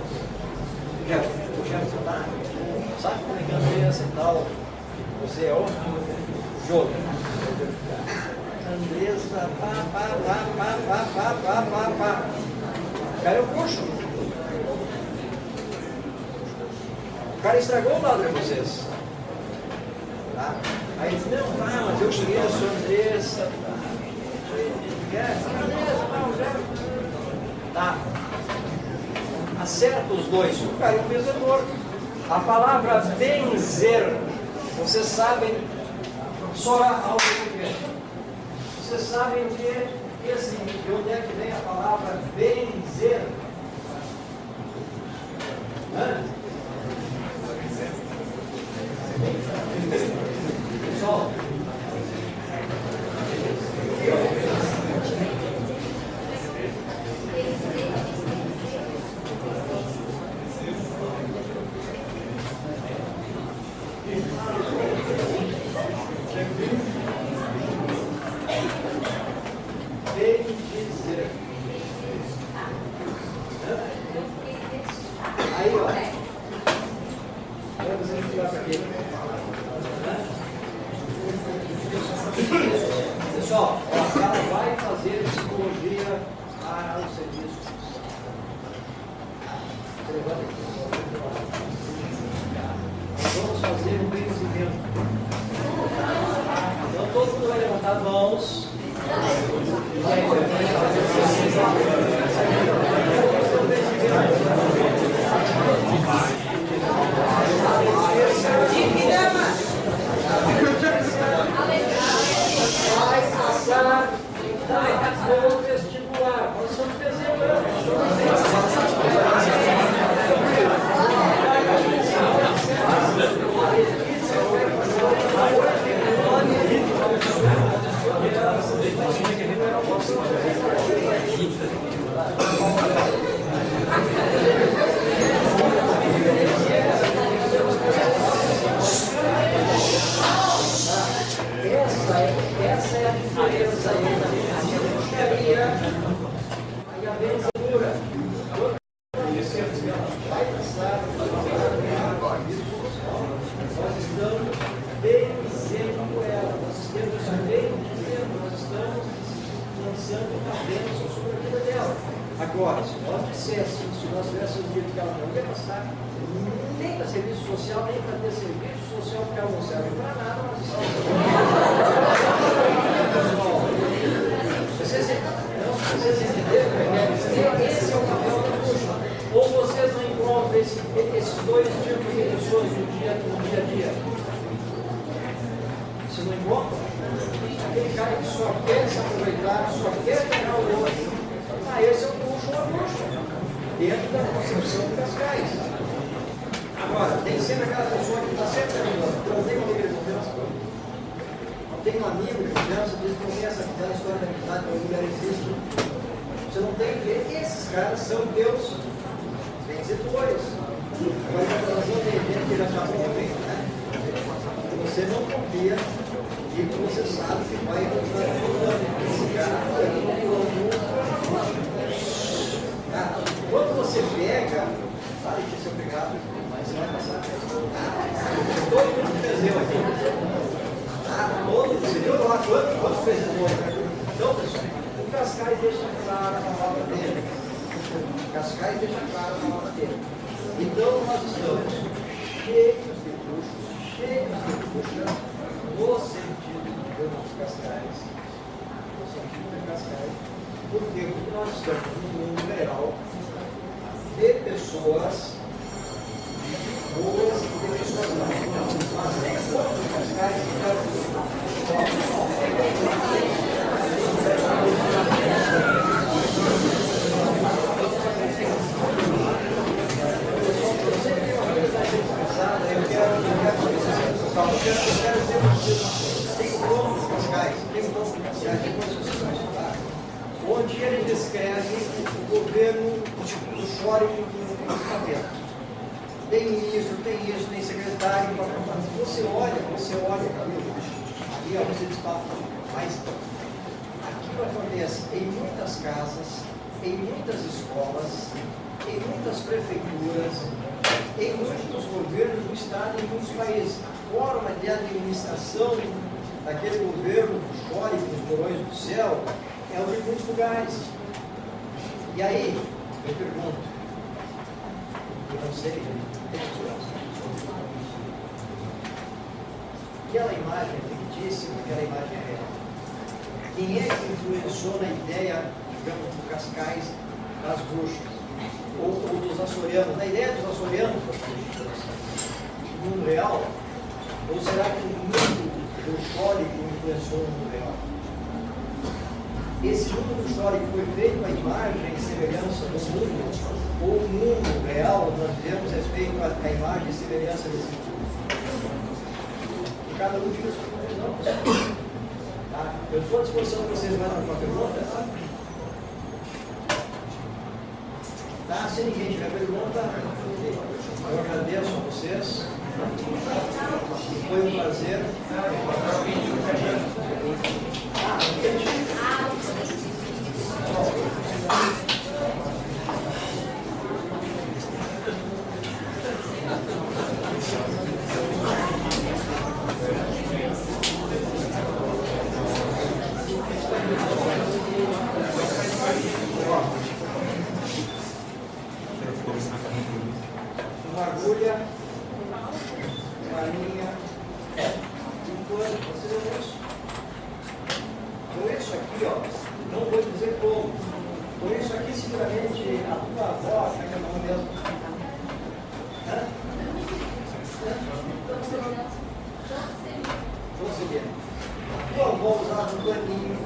Sabe como é que é Andresa e tal? Você é o jogo. Andresa, pá. Cara, eu puxo. O cara estragou o lado de vocês. Tá? Aí ele disse, não, mas eu conheço a Andressa. Tá. Acerta os dois. O cara é um benzedor. A palavra benzer, vocês sabem, só algo diferente. Vocês sabem o que é esse, de onde é que vem a palavra benzer? Pessoal, aí, ó. Vamos entrar aqui. Pessoal, ela vai fazer psicologia para o serviço. Nós vamos fazer um benzimento. Então todo mundo vai levantar as mãos. No vestibular, nós estamos preservando. Essa é a diferença aí da engenharia e a benzedura. Vai passar, nós estamos benzendo ela, nós estamos benzendo, nós estamos lançando uma bênção sobre a vida dela. Agora, se nós disséssemos, se nós tivéssemos dito que ela não ia passar, nem para serviço social, nem para ter serviço social, porque ela não serve para nada, nós estamos. Vocês entenderam? Esse é o papel da bruxa. Ou vocês não encontram esses dois tipos de pessoas no dia a dia? Você não encontra? Aquele cara que só quer se aproveitar, só quer pegar o outro. Esse é o bruxo ou a bruxa, dentro da concepção de Cascais. Agora, tem sempre aquela pessoa que está sempre perguntando, não tem uma amiga de confiança? Não tem um amigo de confiança, diz que não tem essa história da amizade, que a mulher existe. Você não tem que ver, esses caras são teus benzedores. Agora, nós não tem gente que já está movendo, né? Você não confia e você sabe que vai continuar falando. Esse cara quando você pega, sabe que isso é obrigado, mas você vai passar todo mundo fezeu aqui. Você viu lá quantos fezedores? Então, pessoal, o Cascais deixa claro na palavra dele. O Cascais deixa claro na palavra dele. Então, nós estamos cheios de bruxos, no sentido de Cascais. No sentido de Cascais. Por quê? Porque nós estamos num mundo real de pessoas boas e de pessoas más. Mas nem todos os Cascais onde ele descreve o governo do histórico do cabelo. Tem ministro, tem isso, tem secretário. Você olha, Camilo, aqui você destaca, mas aquilo acontece em muitas casas, em muitas escolas, em muitas prefeituras, em muitos governos do Estado e em muitos países. A forma de administração daquele governo histórico dos porões do céu é o de muitos lugares. E aí, eu pergunto, eu não sei, aquela imagem fictícia, aquela imagem é real. Quem é que influenciou na ideia, digamos, do Cascais das bruxas? Ou dos açorianos? Na ideia dos açorianos, no mundo real? Ou será que o mundo histórico influenciou no mundo real? Esse mundo histórico foi feito a imagem e semelhança do mundo, ou o mundo real, nós vemos, é feito a imagem e semelhança desse mundo? E cada um diz não. Tá? Eu estou à disposição de vocês mais alguma pergunta? Tá? Se ninguém tiver pergunta, eu agradeço a vocês. Foi um prazer. Uma agulha, uma linha, vocês viram isso? Com isso aqui, ó, não vou dizer como. Com isso aqui, seguramente, a tua avó, acha que é não mesmo. Jocelyn. A tua avó usava um paninho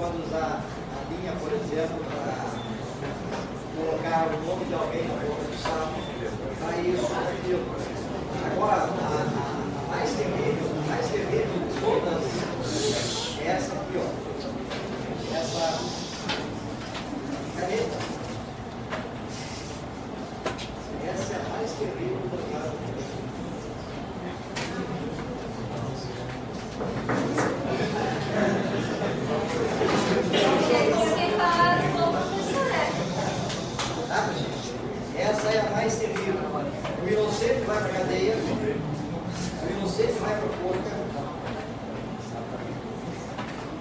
pode usar a linha, por exemplo, para colocar o nome de alguém na boca do sapo, para isso, para aquilo. Agora, a mais terrível de todas é essa aqui, ó. Essa caneta. Essa é a mais terrível do caso. Essa é a mais terrível. O inocente vai para a cadeia, o inocente vai para a forca.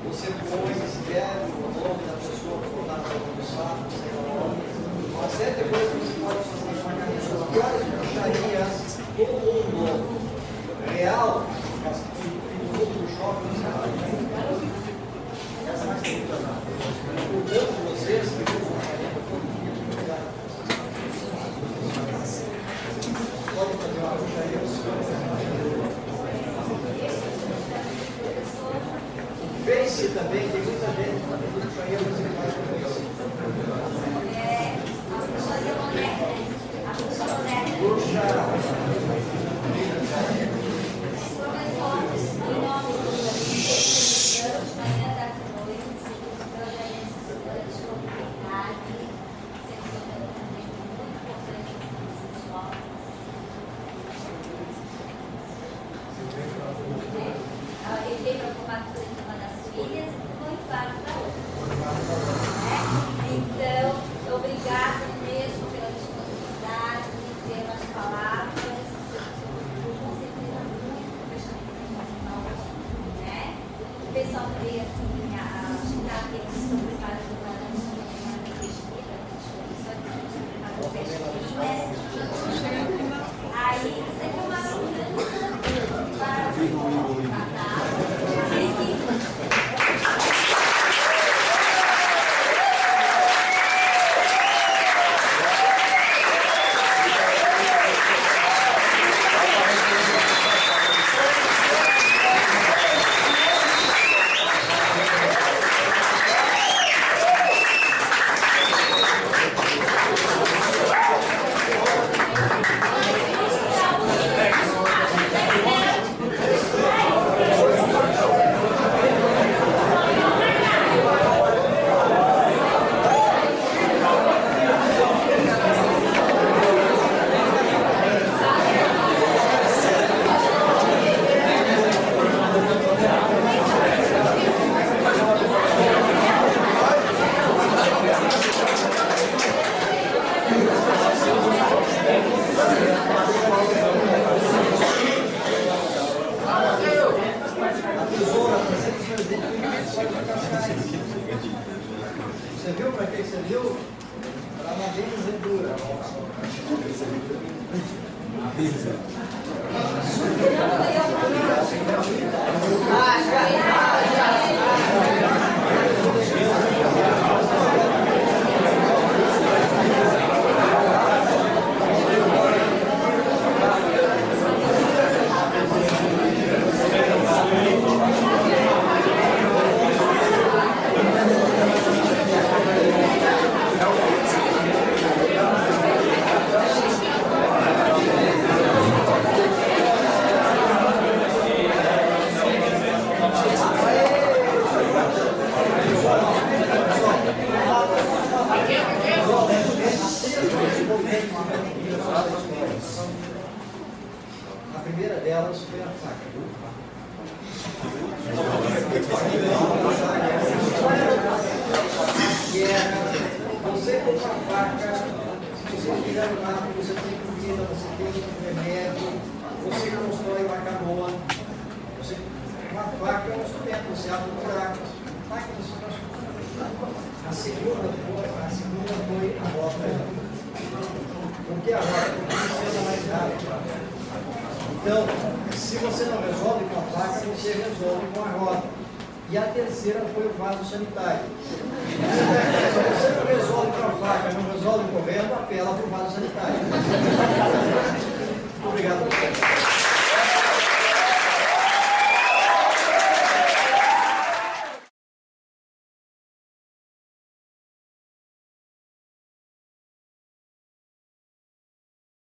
Você põe, escreve o nome da pessoa que está na boca do sapo, sei lá. Uma série de coisas que você pode fazer com a caneta. As piores bruxarias do mundo real, o mundo do shopping, essa é mais terrível. Portanto, vocês que vão com a caneta todo dia, pode fazer uma bruxaria. O Face também, tem muita gente fazendo bruxaria, você faz com o Face. A bruxaria moderna. A bruxa moderna. Bruxa. Professores, em nome do de manhã, tarde e noite, eu agradeço a sua disponibilidade, sendo também muito importante para o pessoal. Ele veio para a formatura de uma das filhas e foi infarto da outra. Então, obrigado mesmo pela disponibilidade, de ter umas palavras, com certeza muito profissional, né? O pessoal veio assim, acho que eles estão preparando uma pesquisa, aí você tem uma mudança para Você viu para que você viu? Para uma benzedura. A primeira delas foi a faca. Que é você com uma faca, se você quiser nada, você tem comida, você tem remédio, você constrói uma canoa. Uma faca é um instrumento, você abre um buraco. Faca você faz. A segunda foi a roda. Porque a roda precisa mais rápido. Então, se você não resolve com a faca, você resolve com a roda. E a terceira foi o vaso sanitário. Se você não resolve com a faca, não resolve correndo, apela para o vaso sanitário. Muito obrigado.